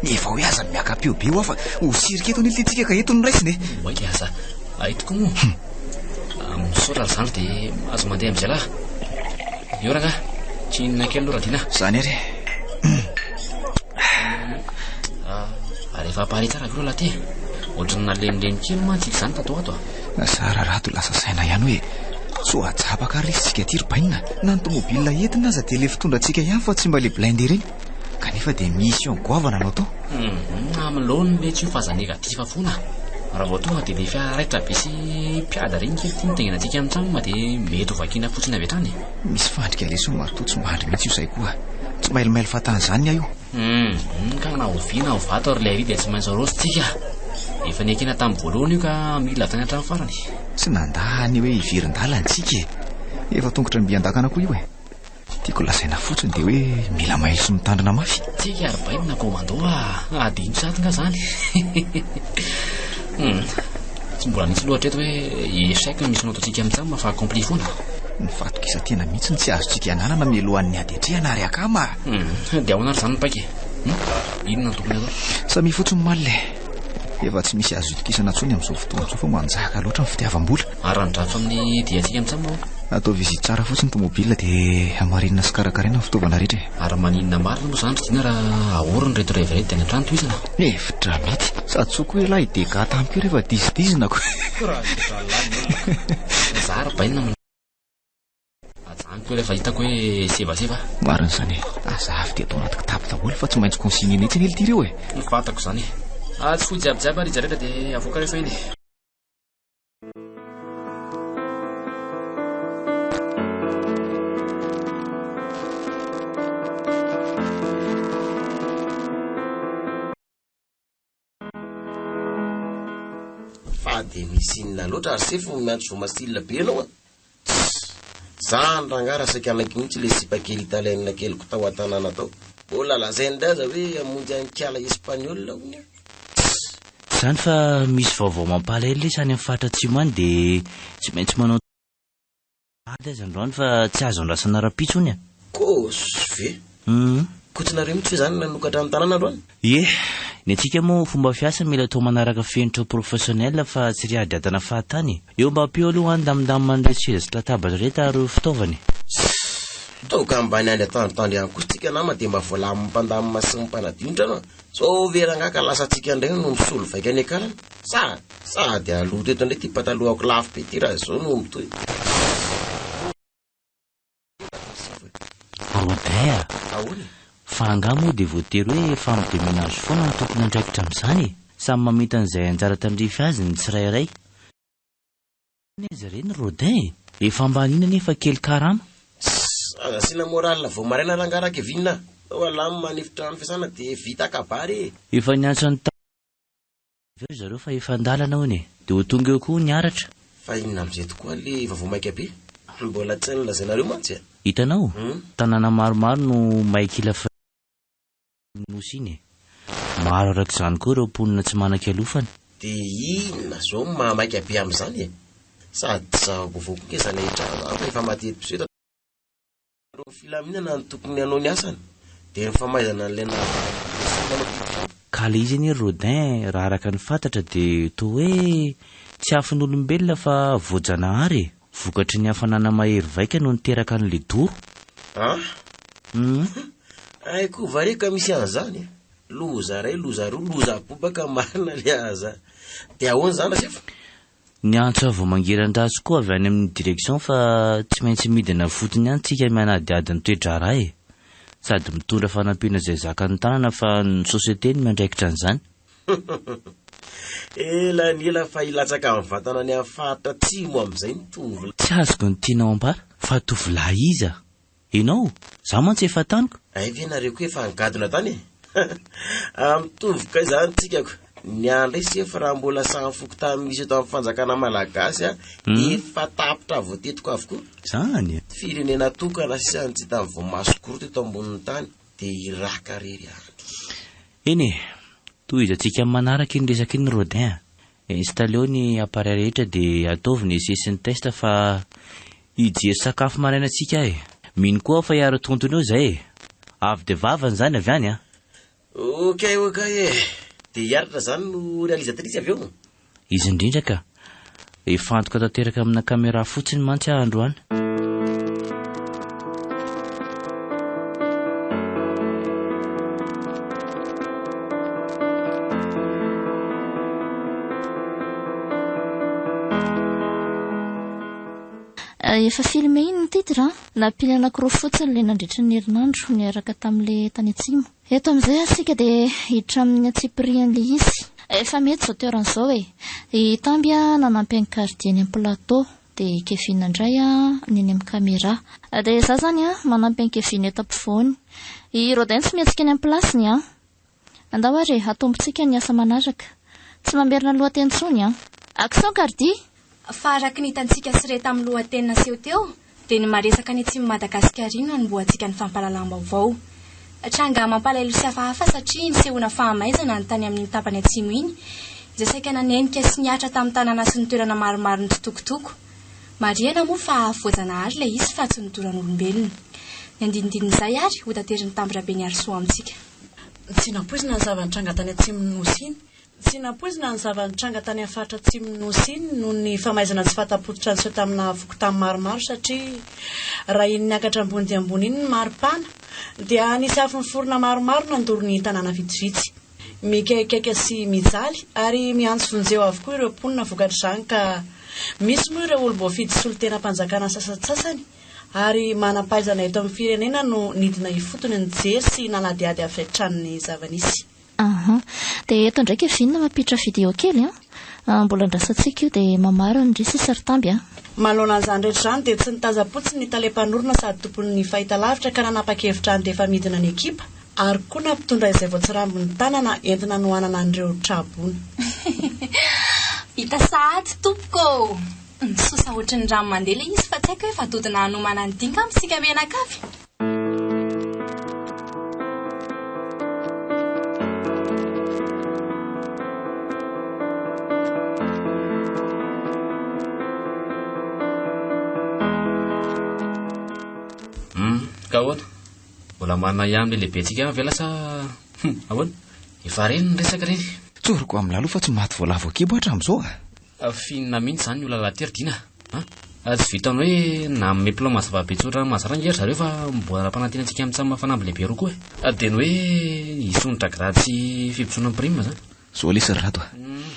efa hoe aza miaka pio be ho afa ho sirika eto nilitentsika ka eto ny raisiny oe aza Aitoko moa misaotra zany dia azo mandeha amin'izay lahy. Eo ranga tsy inona kely aloha raha tiana. Zany ary rehefa pare tsara avy lahy ty ohatrany nalemilemy kely mantsika izany tato ato sara rato lasa saina ihany hoe so atsapaka ary isitsika ty rybainina na ny tomobilina entina aza dia le fitondra antsika ihany fa tsy mba le blinde ireny kanefa dia misy io goavana anao tao amin'ny loany le tsy ho faza negativa foana raha vao tonga dia le fiara raitra be sy mpiada reny kely ty nitengena antsika amin'ny trano ma dia mety ho vakiana fotsiny avy hatrany. Misy fandrika leso matotsy mandry mihitsy io zay koa tsy mailomailo fatan'izany io ka na oviana ho vato ary ilay ry dia tsy maintsy rosytsika efa ny akena tamin'ny voalohany io ka mila tany hatrany farany tsy nandany hoe hivirin-dalantsika efa tongotra ny mbiandakana koa io tiako lasaina fotsiny dia hoe mila mailo sy mitandrina mafy tsika ary bainina komandoa adino satinga zany tsy mbola nisy loatra eto hoe esaiko misy nao ataontsika amin'izany mafa accompli foana ny fatokisa tena mihitsy tsy azotsika ananana mialohan'ny adetrehana ary akama dia ao anary zany paika inona ny tokony atao samy fotsiny malle efa tsy misy azo itokisana ntsony amin'izao fotoana izao fa manjaka loatra ny fitiavam-bola ary nydrafo amin'ny diantsika amin'izany moa atao vizity tsara fotsiny tomobilina dia amarinina sy karakaraina ny fitaovana rehetra ary maninona marina moa zany ry tiana raha ahoriny reto rehefa teny an-trano toizana efitra mety sady tsoko hoe lahy dega tampio rehefa dizidizina ko zary bainina ajaniko rehefa hitako hoe sevaseva marina zany azavy dia atao anaty kitapo daholo fa tsy maintsy consigne netsy ny eltireo fatako zany tsy foy jiabyjiaby ary izy rehetra dia avoaka rehefa iny fa dia misy inona loatra ary sefo miantso vomastilina be anao zany rangara saika anaiky mihitsy le sipakely italianina kelyko tao an-tanàna tao mbola lazainy daza hoe amonjy ankiala espaniola ony zany fa misy vaovao mampalahelo le sany amin'ny faritra atsimo any dia tsy maintsy manao ady azy androany fa tsy azo andrasana rapitso ony kosy ve kotrynareo mihitsy fe zany nanokatra amin'ny tanàna androany ny atsika moa fomba fiasa mila atao manaraka fenitra professionnel fa tsy ry ady adana fahatany eo mba ampeo aloha any damindamy mandreseza sy latabatra reta ary fitaovany toka ambany any atandrotandry ihany koa tsika nama dia mba voalamy mpandamina sy mpanadiontra anao so verangaka lasa tsika indray no misolo vaika any akalana sady aloha teto indray ty pataloako lafo be ty raha zao no mitoy rodin ahoany fa anga moa dia voatery hoe fampidemenazy foana ny tokony andraikitra amin'izany samy mamita an'izay anjara tandrify azy ny tsirairay izy reny rodin efa ambanina nefa kely karama azasiana moralina vao maraina rangaraka vinina ao alamy manefitra ny fiasana dia vita akabary efa niantso ny aveo zareo fa efa andalana hony dia ho tonga eo koa niaratra fa inona amin'izay tokoa le vavao maika be mbola tsy ny lazainareo mantsy hitanao tanàna maromaro no maikila nosy iny maro arak'izany koa ireo mponina tsy manak alofana dia inona zao mahamaika be amin'izany sady zavovao koa kezany ahitra efa matety-pisoeta filaminana ny tokony anao ny asany dia nyfamaizana n'lena ka le izy any rodin raha araka ny fantatra dia to hoe tsy hafin'olombelona fa voajanahary vokatry ny hafanana mahery vaika no niteraka n'le doro aiko vareka misy an'izany loza ray loza roa loza bobaka marina le aza dia ahoany zany asefa ny antso avo mangeran-drazo koa avy any amin'ny direction fa tsy maintsy midina fotony any tsika mianadiady ny toedrara sady mitondra fanampiana izay zaka ny tanana fa ny sosiete ny miandraikitra an'izany elanyela fa ilatsaka amin'ny vatana ny amin'ny faritra tsimo amin'izay ny tovolahy tsy azoko ny tianao ambara fa tovolahy iza ianao za mantsy efa taniko ay ve nareo koa efa nigadona tany amitovoka izany tsikako ny andray sefa raha mbola samy foko tamin'misy eto amin'ny fanjakana malagasy efa tapitra voatetiko avokoa zany firenena tokana sisany tsy tamin'ny vao masokoroto eto ambonin'ny tany dia iraka rery andro eny toy izy atsika manaraka iny resaka iny rodin installeo ny appareil rehetra dia ataovy ny esesiny testa fa hijery sakafo maraina atsika mino koa fa hiaro tontony eo zay avy dia vavany zany avy any ok dia hiaratra zany no réalisatrice avy eo izy indrindra ka ifantoka tanteraka amina kamera fotsiny mantsy androany. Efa filme iny ny titra, nampily anankiroa fotsiny le nandritra ny herinandro niaraka tamin'le tany atsimo. Eto amin'izay asika dia hiditra amin'ny atsipirian'le izy. Efa mety zao teoran'izao e. I Tambia nanampy any gardieny amin'ny plateau, dia Kevin indray neny amin'ny caméra. Dia izaho zany manampy any Kevin eto ampovoany. I Rodin tsy mihetsika any amin'ny plasiny andao ary atombontsika ny asa manaraka. Tsy mamberina lohateny intsony Action Gardi. Fa araka ny hitantsika sireta amin'ny lohateny naseho teo dia ny maresaka ny atsimo Madagasikara iny anomboantsika ny fampahalalam-baovao. Tranga mampalahelo sy hafahafa satria nisehoana fahamaizana ny tany amin'ny tapany atsimo iny, izay saika nanenika sy niatra tamin'ny tanàna sy ny toerana maromaro ny totokotoko. Marihana moa fa voajanahary ilay izy fa tsy nidoran'olombelona. Ny andinindin'izay ary ho tateriny Tambirabe ny Arsoa amintsika. Tsy napoizina ny zavanitranga tany atsimo nosy iny. Tsy napoizina ny zavanitranga tany amin'ny faritra atsimo nosy iny noho ny famaizana tsy fatapototra niseho tamina vokotany maromaro satria raha iny niakatra ambony dia ambony iny ny maripana dia nisy afo miforona maromaro nandoro ny tanàna vitsivitsy. Mikaikaika sy mijaly ary miantso vonjeo avokoa ireo mponina vokatr'izany ka misy moa ireo olo-boafidy sy olo-tena mpanjakana sasatsasany ary manam-pahaizana eto amin'ny firenena no nidina hifotony ny jery sy nanadiady afetrany zavanisy. Dia eto ndraiky Kevin mampiditra video kely mbola andrasantsika io dia mamaro ny Drisy sy Tambia. Manoloana an'izany rehetra izany dia tsy nitaza-potsiny ny talepamorona sady tompon'ny fahitalavitra ka nanapa-kevitra any dia efa midina ny ekipa ary koa nampitondra izay voatsirambiny tanana entina nohanana an'ireo trabony. Hita sahady tompoko. Nisosa ohatry ny rano mandela izy fa tsy haiko hoe vadodina hanomana ny dinga amintsika menakavy. Ka ahoana? Mbola manana ihany le lehibentsika vela sa ahoana? Efa reny ny resaka reny. Tsoroko amin'ny laloha fa tsy maty voalavo kibo hatramin'izao Finina mihitsy zany ny olona teridina. Tsy vitan'ny hoe na amin'ny plan mazava-betsotra mazara ngery zareo fa mbola mpanantenantsika amin'ny samy mafanamby lehibe roa koa dia ny hoe hisonitra grady sy fibitsona prime zany. Zao lesy rato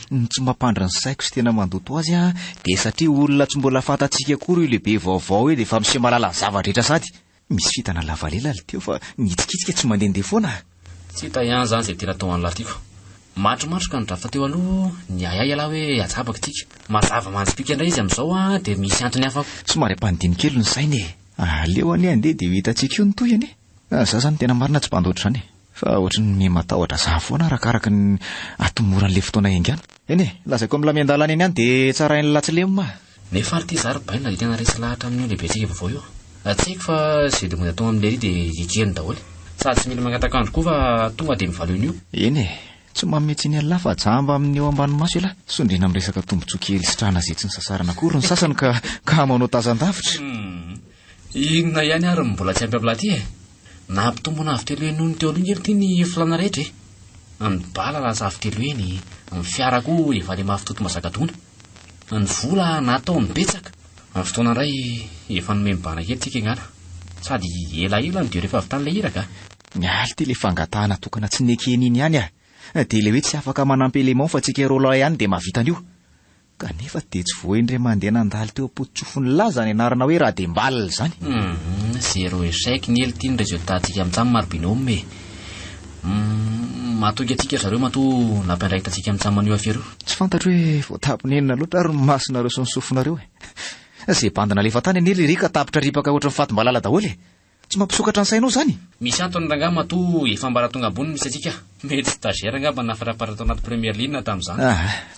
ny tsy mampandra ny saiko sy tena mandoto azy dia satria olona tsy mbola fantatsika koa io lehibe vaovao hoe dia fa miseho malala ny zavadrehetra sady misy fitana lavalela teo fa nitsikitsika tsy mandehandeha foana. Tsy hita ihany zany izay tena tao an'lartiako. Matromatroka ny drafta teo aloha ny ayay ala hoe atsabaka tsika mazava manjipika indray izy amin'izao dia misy antony hafako. Somary ampanidiny kely ny sainy aleo any andeha dia hitantsika io ny toy any za zany tena marina tsy mpandoatra zany fa ohatry ny mihematahotra za foana arakaraka ny atomoran'le fotoana haingana eny lazaiko amin'ny lamian-dalana eny any dia tsara hain'ny latsilemo nefa ary ty zary baina dia tena resy lahatra amin'ny lehibentsika vaovao io tsy haiko fa izay dia mbola tao amin'ilay ry dia ikeny daholo sady tsy mila mangatakandro koa fa tonga dia mivaleo io eny tsy mametsy ny alahy fa jamba amin'ny eo ambany maso elahy sondrina amin'ny resaka tombontsoakely sitrana zay tsy ny sasarana kory ny sasany ka manao tazan-davitra inona ihany ary mbola tsy ampy ablaty nampitombona avy telo eny ny teo aloha ngery ty ny filana rehetra ny bala lasa avy telo eny ny fiara koa efa le mafitoto mazakatona ny vola natao mibetsaka ny fotoana indray efa nomeny bana kely tsika ngana sady elaela ny dio rehefa avy tany le iraka mialy ty le fangatahana tokana tsy nekeny iny ihany dia le hoe tsy afaka manampy élément fa tsika rola ihany dia mahavitan'io kanefa dia tsy voaindray mandeha nandaly teo ampotitsofony laza ny anarana hoe raha dia mbalina zany zero échec ny ely ty ny résultat-tsika amin'izany marbinome matoky atsika zareo matoa nampiandraikitantsika amin'izany manio afero tsy fantatro hoe voataponenina loatra ary masinareo sy ny sofinareo zay bandina lefa tany anely rika tapitra ripaka ohatry ny fatim-balala daholo tsy mampisokatra ny sainao zany misy antony ranga matoa efa mbara tonga ambony misy atsika mety stagiaire ngamba nafarapara tao anaty première ligne tamin'izany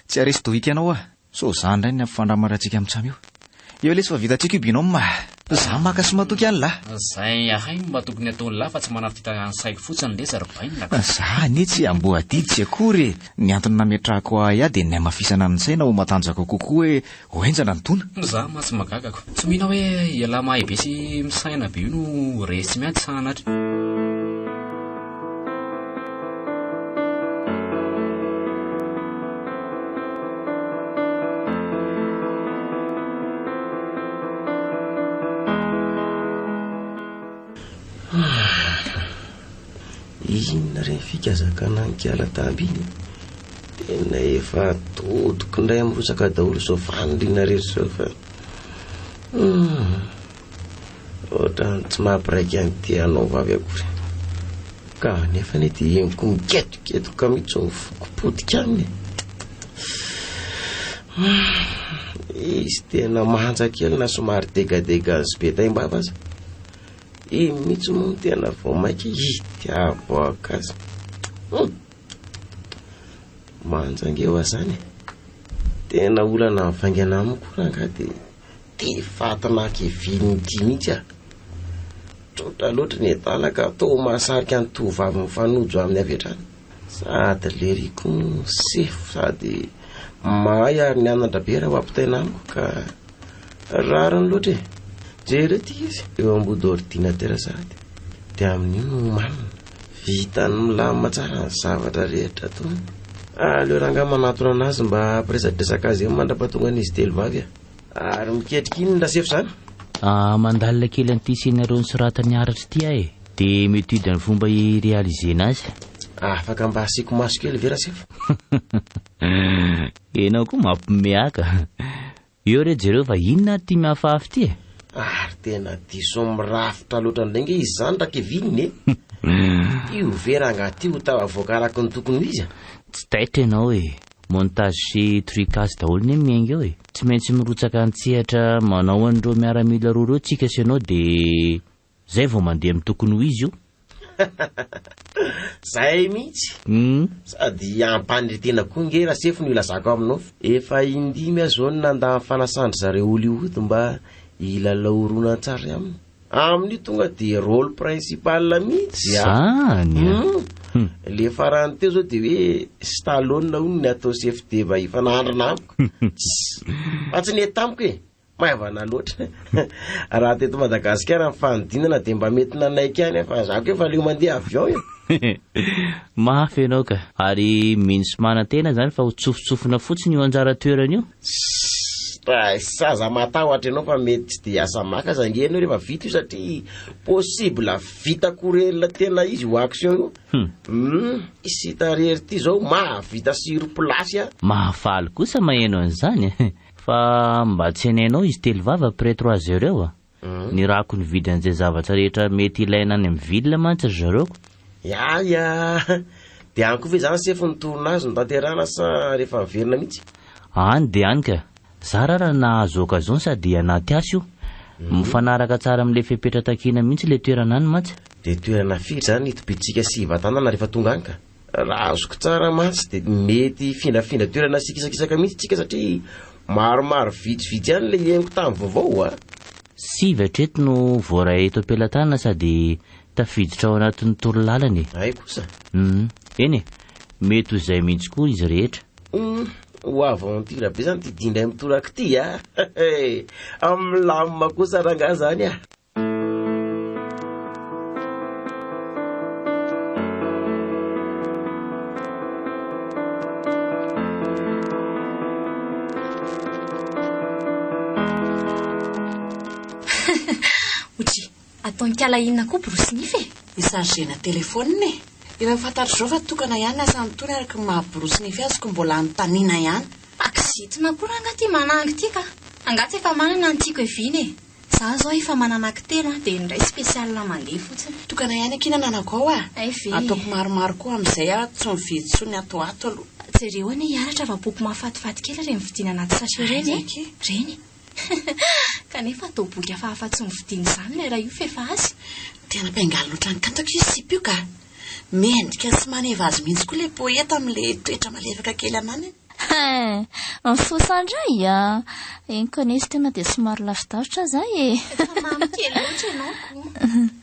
tsy aresy dohika anao so zany indray ny ampifandramaratsika amin'ny tsamy io lesy fa vitantsika io binoma za maka sy matoky any lahy zay ahay mba tokony ataony lahy fa tsy manafita ny saiko fotsiny le zarobainina za ne tsy amboadidy tsy akory ny antony nametrahako ahy dia ny amafisana ny saina ho matanjaka kokoa hoe hoenjana ny tona za masy magagako tsy mihina hoe iala mahabe sy misaina be io no resy tsy miady sanatra inona reny fikazakana nkiala tambiny tena efa totoko indray am'rosaka daholo zao fanolina rery zao fa ohatrany tsy mampiraiky any ty anao vavy akory ka nefa ny ty emiko miketoketoka mihitsy mifokopotika aminy izy tena manja kely na somary degadega sy be taim-bava aza i mihitsy moa tena vao maiky itiavoaka azy manjangeo azany tena olana mivaingana amiko ranga de ty fatanaky vinity mihitsy a trotra loatra ny etalaka atao mahasarika ny tovavy mifanojo amin'ny avetrany sady leriko sefo sady mahay ary ny anatra be raha ho ampitaina amiko ka rariny loatra e jere ty izy eo ambody ordinatera sady de amin'ino manina vitany milamina tsara ny zavatra rehetra tony aleo ranga manatona anazy mba ampiresadresaka azy eo mandrapatonga an'izy telo vavy ary miketrika iny ndasefo zany mandalina kely an'ity senareo ny soratany aratra ty ahy de méthode ny fomba irealizena azy afaka mba asiako maso kely vera sefo enao koa mampimeaka eo re jereo fa inona ty miafafy ty ary tena diso mirafitra loatra ndrenge izy zany rakevininy io vera angaty ho tava voakaraky ny tokony ho izy tsy taitra ianao montage sy trucage daholo ny miainga eo tsy maintsy mirotsaka antsehatra manao an'ireo miaramila roa reo tsika sy ianao de zay vao mandeha amin'ny tokony ho izy io zay mihitsy sady ampanritena koa nge raha sefo no ilazako aminao efa indimy azao ny nanda fanasandry zareo Hollywood mba ilalahorona tsara aminy amin'io tonga de rôle principal mihitsy zany le farany teo zao de hoe Stallone hono ny atao chef de va ifanahandrana amiko fa tsy ny tamiko e mahavana loatra raha teto Madagasikara mifanodinana de mba mety nanaiky any fa zako efa leo mandeha avion io mafy ianao ka ary minsy manantena zany fa ho tsofotsofona fotsiny io anjara toerana io saza matahotra ianao fa mety tsy de asa maka zange anao rehefa vita io satria possible vita korelina tena izy ho action io isy tarery ty zao mahavita sur place mahafaly kosa maheno an'izany fa mba tsy hanainao izy telo vava après 3 heures eo ny rako ny vidy an'izay zavatra rehetra mety ilaina any amin'ny ville mantsy zareo ya de any koa ve zany sefo ny tournazy no tanterana sa rehefa miverina mihitsy any de any ka zara raha nahazo occasion sady anaty asy io mifanaraka tsara amin'le fepetra-takina mihitsy le toerana any mantsy de toerana firy zany itobitsika sy vatanana rehefa tonga any ka raha azoko tsara mantsy de mety findrafindra toerana sikisakisaka mihitsy tsika satria maromaro vitsivitsy any le ieniko tamin'ny vaovao sivatreto no voaray eto ampelantanana sady tafiditra ao anatin'ny torolalany ay kosa eny mety ho izay mihitsy koa izy rehetra ho aventure be zany ty dindray mitoraka ty amin'ny lamima kosa ranga zany otry ataonkala inona koa brosinify isargena telefoniny ira fantatro zao fa tokana ihany asany tony araka mahabrosynify azoko mbola notaniana ihany akizity makoranga ty manangy ty ka angatsy efa manana antiako eviny za zao efa manana telo de ndray spesial mandeha fotsiny tokana ihany akina nanako ao ataoko maromaro koa amin'izay tsy mividy tsony atoato aloha jereo any hiaratra va boky mahafatifaty kely reny vidina anaty sachet reny kanefa atao boky afahafa tsy mividiny zany le raha io fefa azy tena mpiangaly loatra ny kantako izy sipio ka mendrika sy maneva azy mihitsy koa le poeta amin'le toetra malefaka kely anany mifosandray eny konezy tena de somary lavidavitra zay mamikely loatra ianao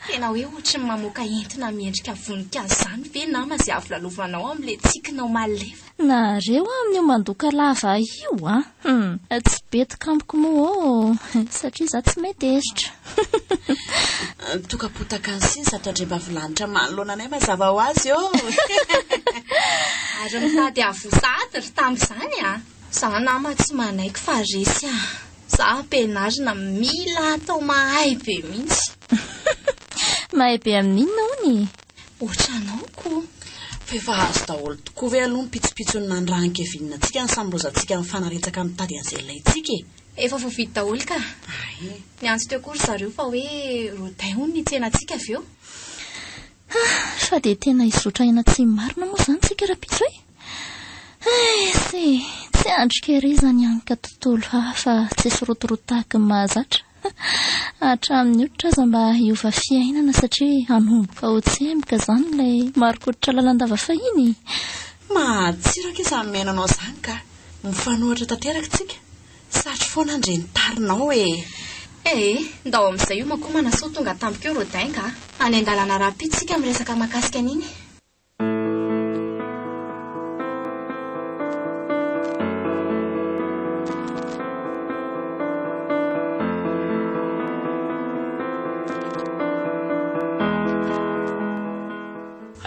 tena hoe ohatry ny mamoaka entina miendrika voninkazo zany ve na mazay avy lalovanao amin'le tsikinao malefa nareo amin'io mandoka lava io tsy betika amiko moa satria za tsy metezitra tokapotaka ny siny satradremba vilanitra manoloananay mazava ho azy ary mitady avosady ry tamin'izany za nama tsy manaiky fa resy za ampenarina mila atao mahay be mihitsy mahay be amin'inona hony ohatranao ko Efa azo daholo tokoa ve aloha mpitsopitsony nandranikevinina antsika ny samyrozantsika mifanaretsaka mitady an'izay ilayntsika. Efa voavidy daholo ka. Ny antso teo kory zareo fa hoe Rodin hono ny tsenantsika avy eo. Fa dia tena izotra ina tsy marina moa izany tsika rapitso tsy andrikerizany ihany ka tontolo hafa tsy sorotoroto tahaka ny mahazatra. Hatramin'ny hoditra aza mba hiova fiainana satria hanomboka ho tsemboka izany ilay marikoditra lalandava fahiny. Mahatsiraka izany menanao izany ka mifanohitra tanteraka tsika satry foana andrenitarina ndao amin'izay io manko manasoa tonga tampoka eo Rodin ka any an-dalana rapitsika miresaka mahakasika an'iny.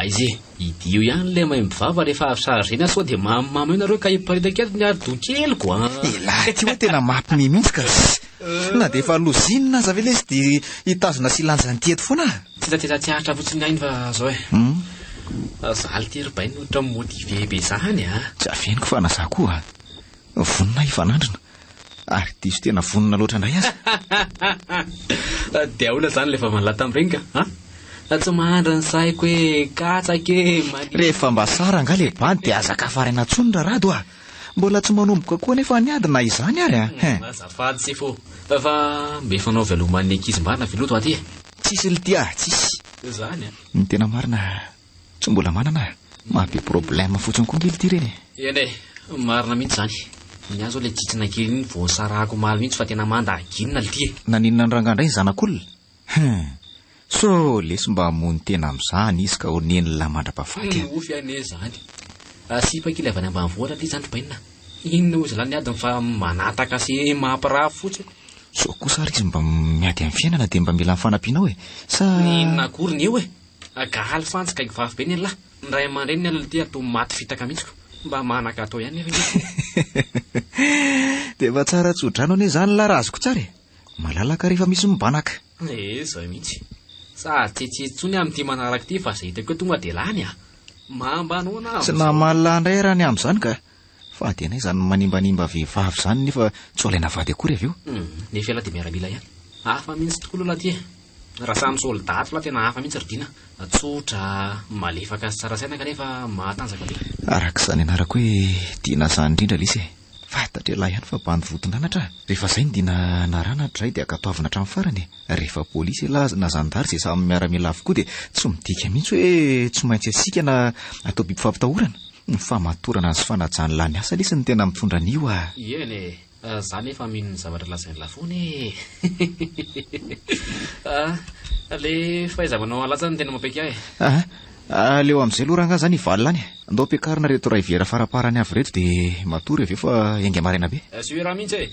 Izy idio ihany le mahay mivava rehefa avisarina sao dia mamimamy eo nareo ka hiparitaka eto ny adokeliko lahy ty hoe tena mampimihitsy ka na dia efa lozinina aza ve le izy dia hitazona sy lanjany ty eto foana tena tsy ahatra fotsiny ainy fa zao zaly ty rybainy ohatra motive be zany tsy afeniko fa naza koa vonina ifanandrina ary diso tena vonina loatra indray aza dia olona zany lefa manala tamin'ireny ka tsy mahandra ny saiko hoe katsake rehefa mba sara nga le bany dia azaka faraina tsony rarado mbola tsy manomboka koa nefa niadina izany ary azafady sy fo fa mbe fanao veloman'ny ankizy-mbarina veloto aty tsisy lity tsisy zany ny tena marina tsy mbola manana mahabe problème fotsiny koa ngely ty reny ene marina mihitsy zany ny azo le tsitsina kely iny voasarako maly mihitsy fa tena manda aginina lity naninona ny rangandray ny zanak'olona so lesy mba mony tena amin'izany izy ka oneny lamandra-pahafaty ofy ane zany asipa kely avy any ambanivohitra ty zany bainina inona ozy lany adiny fa manataka sy mampiraha fotsiny so kosa ary izy mba miady amin'ny fiainana dia mba mila mifanampiana sa inona akory ny eo galy fantsika ivavy be ny lahy ny ray aman-dreny ny alina ty ato maty fitaka mihitsiko mba manaka atao ihany dia mba tsara tsodrano ane zany larazoko tsara malalaka rehefa misy mibanaka zay mihitsy sady tsitsitsony amin'ity manaraka ty fa zay hitako hoe tonga dia lany mambanona tsy namalala indray raha ny amin'izany ka fa dia nay izany manimbanimba vehivavy izany nefa tsy olaina vady akory avy eo nefa ela dia miaramila ihany hafa mihitsy tokoa loha laty raha samy soldaty la tena hafa mihitsy ridina tsotra malefaka sy tsara saina kanefa mahatanjaka be arak'izany anarako hoe diana izany indrindra lisy fatatra lahy ihany fa bandy votonanatra rehefa izay ny dina naranatra dia akatoavina hatramin'ny farany rehefa polisy na zandary izay samy miaramila avokoa dia tsy midika mihitsy hoe tsy maintsy asika na atao biby fampitahorana ny famatorana sy fanajany lany asa lisy ny tena mitondra an'io ene zany efa mino ny zavatra lazainy lafony le fahaizavanao alatsa ny tena mampaiky leo amin'izay loha ranga zany ivalilany andao ampiakarina reto raha ivera faraparany avy reto dia matory avy eo fa enga marina be suera mihitsy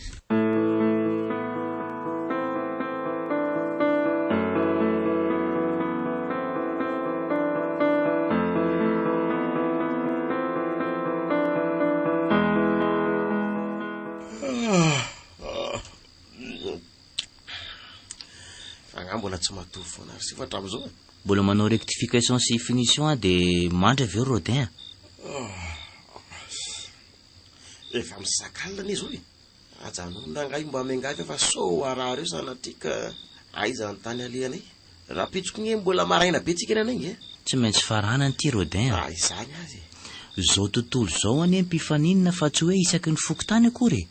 mbola tsy matovy foana ary sy fatra amin'izao mbola manao rectification sy finition dia mandry avy eo Rodin efa misakalina izy hoe ajanonona ngay mba mengaka fa so araha reo sanatrika aiza ny tany alehanay raha pitsoko nye mbola maraina be tsika nanay tsy maintsy faranany ty Rodin izany azy zao tontolo zao any mpifaninina fa tsy hoe isaky ny fokotany akory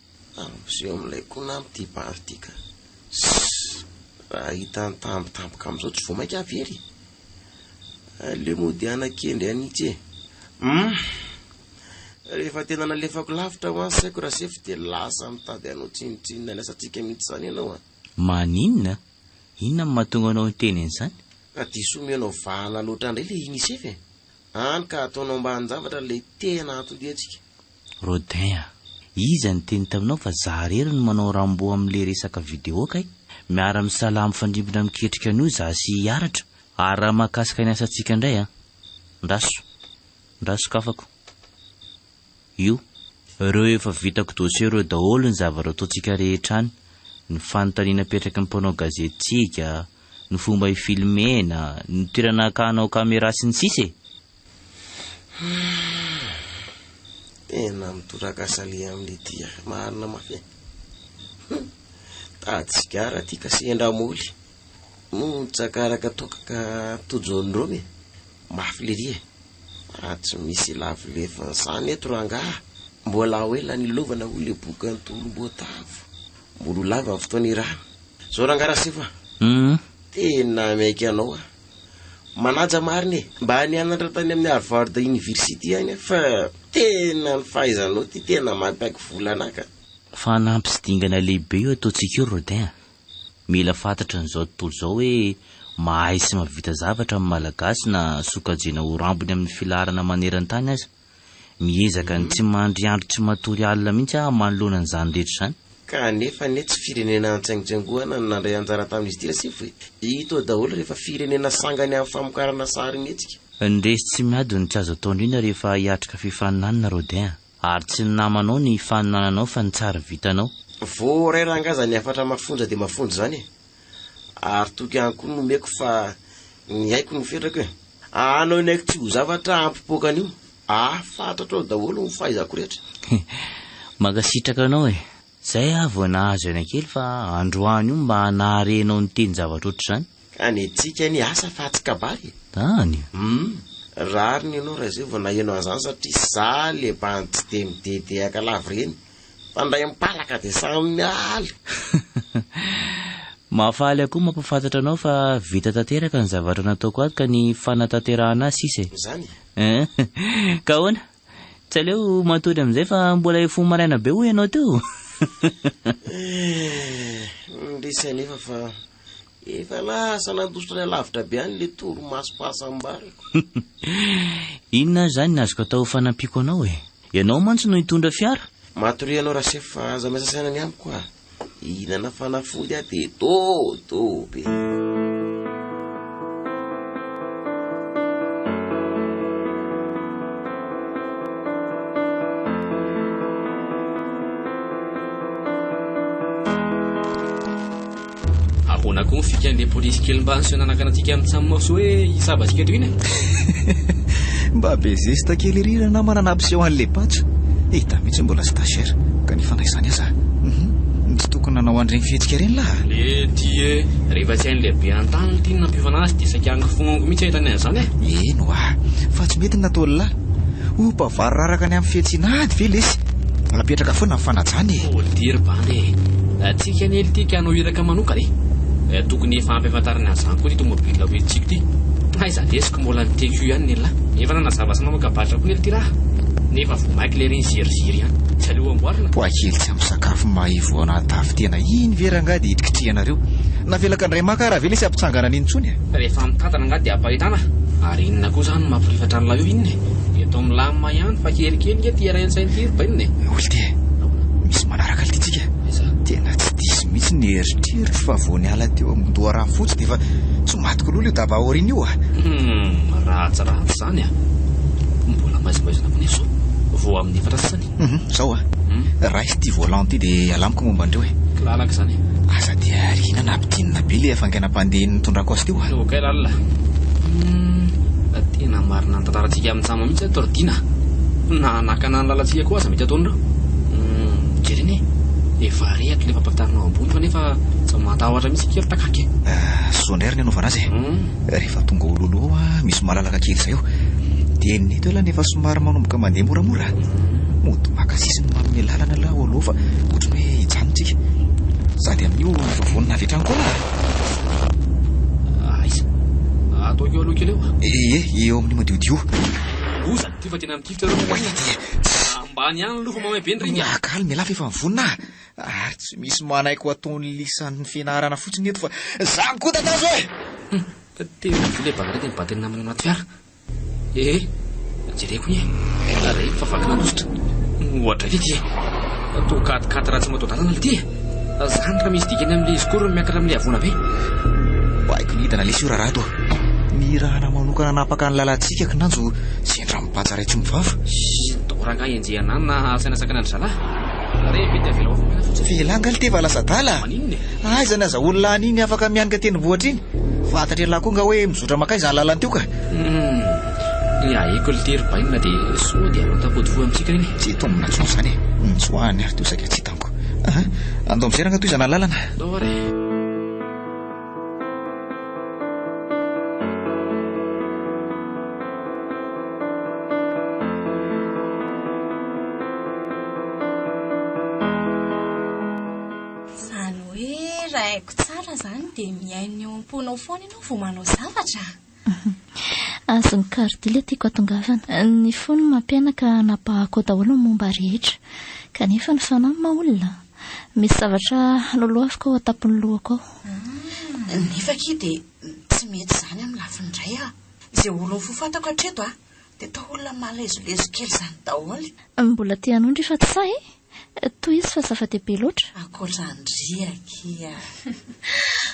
zeo amin'ilay koa na amity partika raha hitany tampotampoka amin'izao tsy vomaika avery le mody anakendry anitsy rehefa tena nalefako lavitra ho any saiko raha sefy dia lasa mitady anao tsinotsinona ny asatsika mihitsy zany ianao maninona inona ny mahatonga anao ny teny an'izany disomenao vahana loatra indray le inisefy any ka ataonao mba anjavatra le tena antondiantsika Rodin iza ny teny taminao fa za rery no manao rambo amin'le resaka vidéo kay miara misalamy fandrimbona miketrika an'io za sy hiaratra ary raha mahakasika ny asantsika indray ndraso kafako io ireo efa vitako dosie ireo daholo ny zavatra ataontsika rehetra any ny fanontaniana petraky ny mpanao gazetintsika ny fomba hifilmena ny toerana akanao kamera sy ny sisy tena mitoraka salia amin'le tia marina mafy tadysigara ty kasi endramoly tsakaraka toka ka tojonrome mafy lerie tsy misy lavilefa sany eto rangaha mbola hoela nilovana ho le boka ny tolomboatavo mbolo lava ny fotoana irahana zao rangara sefa tena maiky anao manaja mariny mba nianatra tany amin'ny Harvard University any fa tena ny fahaizanao ty tena mampaiky volanaka fa nampy sy dingana lehibe eo ataontsika eo Rodin. Mila fantatra n'izao tontolo izao hoe mahay sy mavita zavatra amin'ny malagasy na sokajena ho rambony amin'ny filarana maneran-tany aza. Miezaka ny tsy mandry andro tsy matory alina mihitsy manoloana an'izany rehetra izany. Kanefa ne tsy firenena antsaingitsaingoana no nandray anjara tamin'izy ity rasifo hito daholo rehefa firenena sangany amin'ny famokarana sary mihetsika. Ndresy tsy miadony tsy azo ataony ina rehefa hiatrika fifaninanana Rodin, ary tsy ny namanao ny faninananao fa ny tsara vitanao. Vo ray rangaza ny afatra mafonja dia mafonja zany ary toky ihany koa nomeko fa ny haiko ny fetrako anao ny haiko tsy ho zavatra ampipoka an'io fantatra ao daholo ny fahaizako rehetra. Magasitraka anao zay avo nahazo ena kely fa androany io mba naharenao ny teny zavatra oatra zany. Ka ny tsika ny asa fa tsy kabary tany rariny ianao raha zay vao nahenao an'izany satria za le bany tsy de midedehaka lavy reny fandray mipalaka dia samy aly. Mahafaly akoho mampafantatra anao fa vita tanteraka ny zavatra nataoko ato ka ny fanatanterahana azy sisa zany ka hoana tsy aleo matory amin'izay fa mbola efo maraina be ho ianao teo. Ndrisy anefa fa efa lasa nandositra ny alavitra be any le toro maso-pahasambarako. Inona zany nazoko atao fanampiako anao ianao mantsy no hitondra fiara. Matory ianao raha sefa fa aza miasa ny amiko ihinana fanafody dia tô be. Ahoana koa fikan'le polisy kely mba nsyonanaka antsika amin'ny tsanomaso hoe hisabatsika eto iny mba be zesta kely rirana mananampiseho an'le patso hita mihitsy mbola stagiaire ka ny fanaizany aza tsy tokony nanao andreny fihetsika reny laha le ty rehefa tsy hain'le be an-tany ty nampiovana azy dia sakianga fognango mihitsy ahitany an'izany eno fa tsy mety natao lahy mpavary raraka any amin'ny fihetsinady ve lesy napetraka foana ny fanajany oldiry bandy atsika ny ely tika anao iraka manokany tokony efa ampiafantarany an'izany koa ty tomobila hoe tsiko ty aiza lesiko mbola niteko ihany ny lahy efa nanazava sy namakabatra koa ny ely ty raha nefa vo maiky le reny zerizery ihany tsy aleo amboarina poakely tsy amin'ny sakafo mahivo anaty tena iny verangady hitrikitrehanareo navelaka ndray makaraha ve lesy ampitsangana n'iny ntsony rehefa mitantana angady dia ampahitana ary inona koa zany mampirifatra ny lahy io inony eto amin'ny lamima ihany fa kelikely ty arainsainy ty ryba inony olty misy manaraka le tytsika tena tsy disy mihitsy ny eritreritry fa vo ny ala teo amin'ndoaraha fotsy dia fa tsy matiko lolo io daba aoriny io ratsy zany mbola maizimaizina mone so vo amin'ny efatra sasany zao raha izy ty volant ty dia alamiko momba andreo kilalaka zany aza dia rina nampidinina be le afangainam-pandeha nytondrako azy teo okay lalina tena marina ny tantarantsika amin'ny tsama mihitsy tordina na nakana ny lalantsika koa aza mety ataonireo jereny efa rehatra le fampafitarinao ambony fa nefa tsy matahotra mihitsy kely takaky sonera ny anaovana azy rehefa tonga ololo misy malalaka kely zay eo dia neto ela nefa somary manomboka mandeha moramora mody makasisy ny manome lalana la olo fa ohatrany hoe hijanontsika sady amin'io vavony navetrany koa aiza ataoko eo aloha kely eo eo amin'ny madiodio oza ty fa tena mitifitra ambany ihany aloha fa mamay be ny ringa akaly mialafa efa mivonina ary tsy misy manaiko ataony lisan'ny fianarana fotsiny eto fa zany koa tatazo tena vilebaka rety nibateny namana anaty fiara jereko ny rehefa fa vaky nanositra ohatra lety to katikady raha tsy matao-dalana le ty zany raha misy dikany amin'le izy koa miakatra amin'le avona be haiko ny hitana lesy io raha raha to ny rahana manokana napaka ny lalantsika kinanjo sendra mipatsara tsy mivava taoranga enjehana any na asaina sakanandry zalahy rehefa dia avela famena fotsiny velanga le teva lasa dala maninony aizany aza olona any iny afaka mianika teny vohatra iny fantatra lahy koa nga hoe mizotra makay zany lalany teo ka ny aiko litery bainina dia soa dia alao tapodivoa amintsika reny. tsy tombona tsony zany nitsoahany ary teo saika tsy hitanko. Andao miseranga toy izana lalana. Dao ary. Zany hoe raha haiko tsara zany dia miaino eo am-ponao foana ianao vao manao zavatra. Azony kardila tiako atongavana. Ny fony mampianaka napahako daholo ny momba rehetra, kanefa ny fanahy maolona misy zavatra loloafiko ao atapony lohako ao. Nefa ki dia tsy mety zany amin'ny lafindray a. Izay olona fofatako hatreto a dia tao olona malezolezo kely zany daholo. Mbola te hanondry fa tsy say toy izy fa zava-dehibe loatra. Akoranydriakia.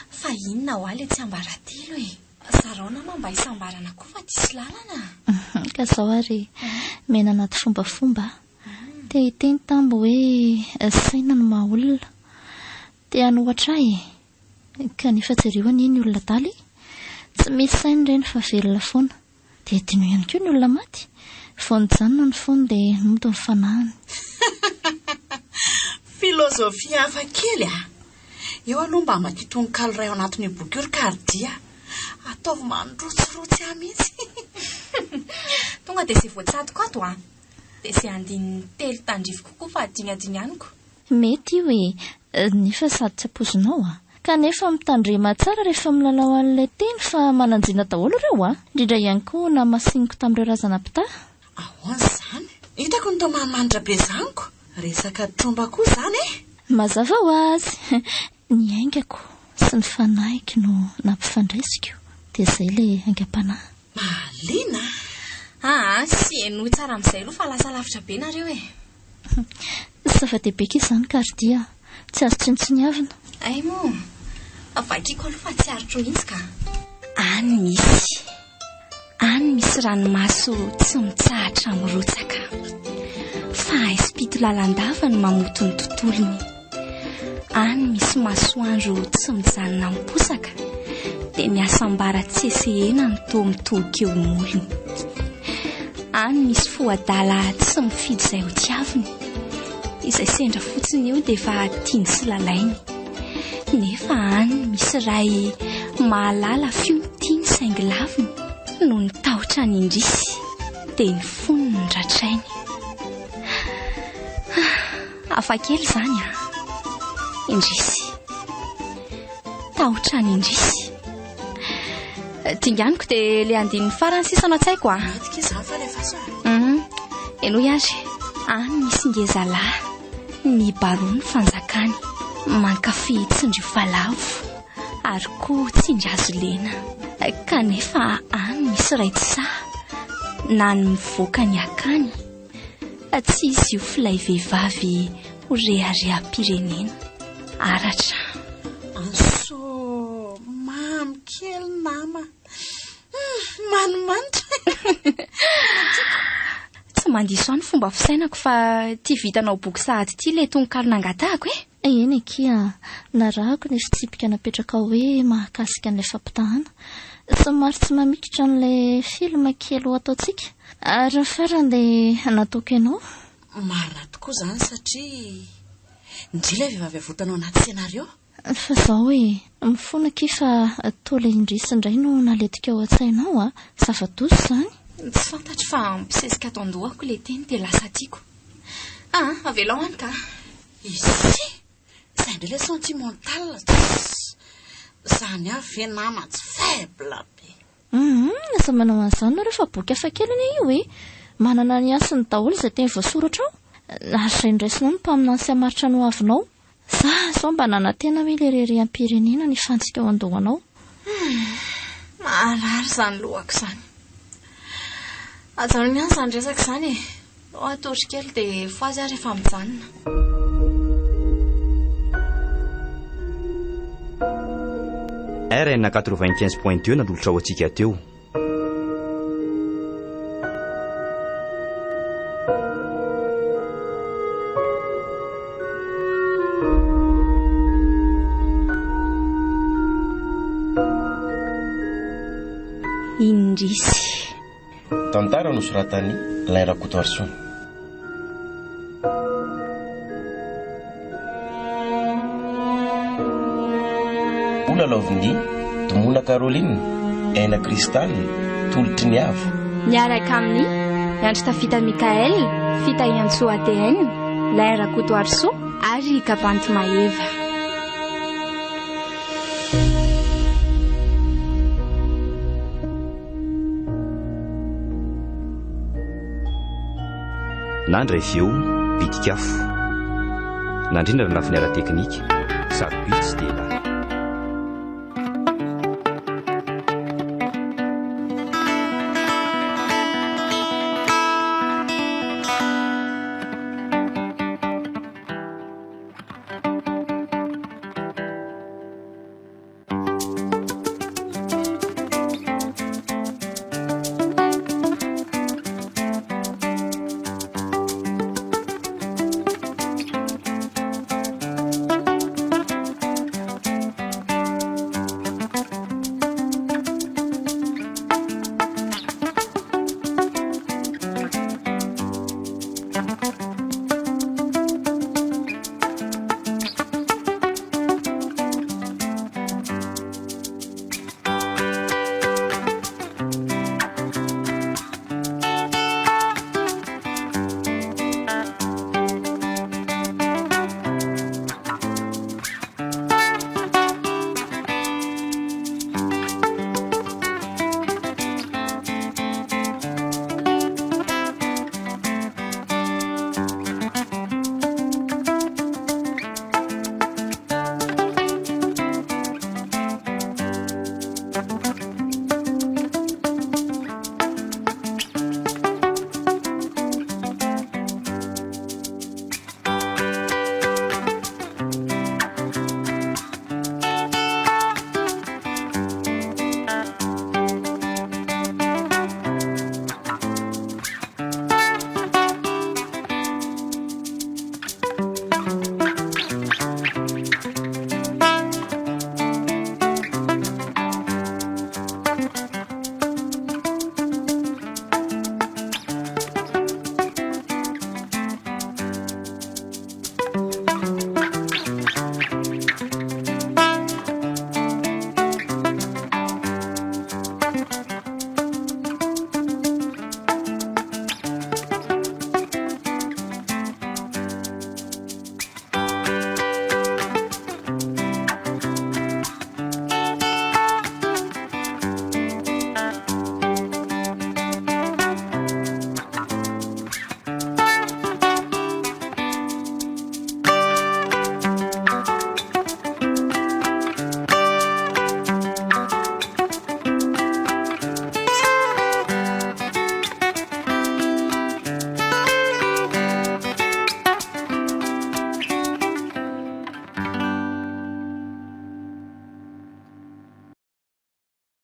Fa inona ho aly tsy ambaratelo e. Zaraona ma mba hisambarana koa fa tsisy lalana. Ka zao ary mena anaty fombafomba te hiteny tambo hoe saina ny mahaolona te hanohatra kanefa jereo any ny olona daly tsy misy sainy ireny fa velona foana dia dino ihany koa ny olona maty vao nijanona ny foana dia nomto ny fanahiny. Filozofia hafa kely a. Eo aloha mba makitony kalo ray ao anatin'ny boky io kardia ataovy mandrotsirotsy amitsy. Tonga dia izay voatsatoko ato a dia izay andiny telo tandrifo kokoa fa adinadiny aniko. Mety io nefa sady tsy apozinao kanefa mitandrema tsara rehefa milalao an'ilay teny fa mananjina daholo ireo indrindra ihany koa na masiniko tamin'ireo razana pitaha. Ahoana izany? Hitako ny tao mahamandra be zaniko. Resaka tromba koa zany Mazava ho azy. Ny aingako sy ny fanahiko no nampifandraisiko dia izay ilay aingam-panahy. Mahaliana. Sy eno tsara amin'izay aloha fa lasa lavitra be nareo Zava-dehibe kely izany kardia tsy azo tsintsiniavina. Ay moa vakiako aloha fa tsy arotro mihitsy ka. Any misy ranomaso tsy mitsahatra mirotsaka fa ispito lalandava no mamoto ny tontolony. Any misy masoandro tsy mijanona miposaka dia miasambara tsy esehena ny to mitoboka eo molony. Any misy foadala tsy mifidy izay ho tiaviny izay sendra fotsiny eo dia efa tiany sy lalainy. Nefa any misy ray mahalala fio tiany saingy laviny no ny tahotra ny indrisy dia ny fony ny ratrainy. Hafa kely zany indrisy tahotra ny indrisy. Dinganiko dia le andin'ny farany sisa no tsaiko Matika izany fa rehefa sa. Eno iary any misy ngezalahy ny barony fanjakany mankafy tsindry valavo ary koa tsindry azo lena kanefa any misy raitsaha na ny mivoaka ny akany tsy izy io filay vehivavy ho rehaream-pirenena aratra. Anso mamy kely nama manimanitra. Tsy mandiso any fomba fisainako fa ty vitanao boky sahady ty le tononkalo nangatahako Eny kia narahako ny fitsipika napetraka hoe mahakasika an'ilay fampitahana. Somary tsy mamikitra an'ilay filma kely ho ataontsika ary farany dia nataoko ianao. Marina tokoa zany satria indrila vehivavy avotanao anaty senario. Fa zao mifona kifa tola indrisy indray no naletika ao an-tsainao zava-doso zany. Tsy fantatro fa mpisesika ato andohako le teny dia lasa tiako. Avelao any ka. Izy izay indray le sentimental zany ve nama tsy faible be. Asa manao an'izany nareo fa boky hafa kely io manana ny asiny daholo izay teny voasoratra ao. Ary indraisinao ny mpaminany sy hamaritra no avinao. Zao mba nanantena hoe le rehaream-pirenena ny fantsika ao andohanao. Marary zany lohako zany. Azanao ihany zany resaka zany atotry kely dia foazy ary rehefa mijanona. RN 95.2 nandolotra ao antsika teo. Indrisy tantara nosoratany Lairakotoarson. Olalaoviny Domona Caroline, Aina Cristal, Tolotry ny Avo. Miaraka amin'ny Andro Tafita Mikael, Fita Iantso ATN, Lairakotoarson ary Kapanty Maeva. Nandra Iveo, Bitikafo. Nandrindra ny lafiny ara-teknika, sarobidy tsy dia lany.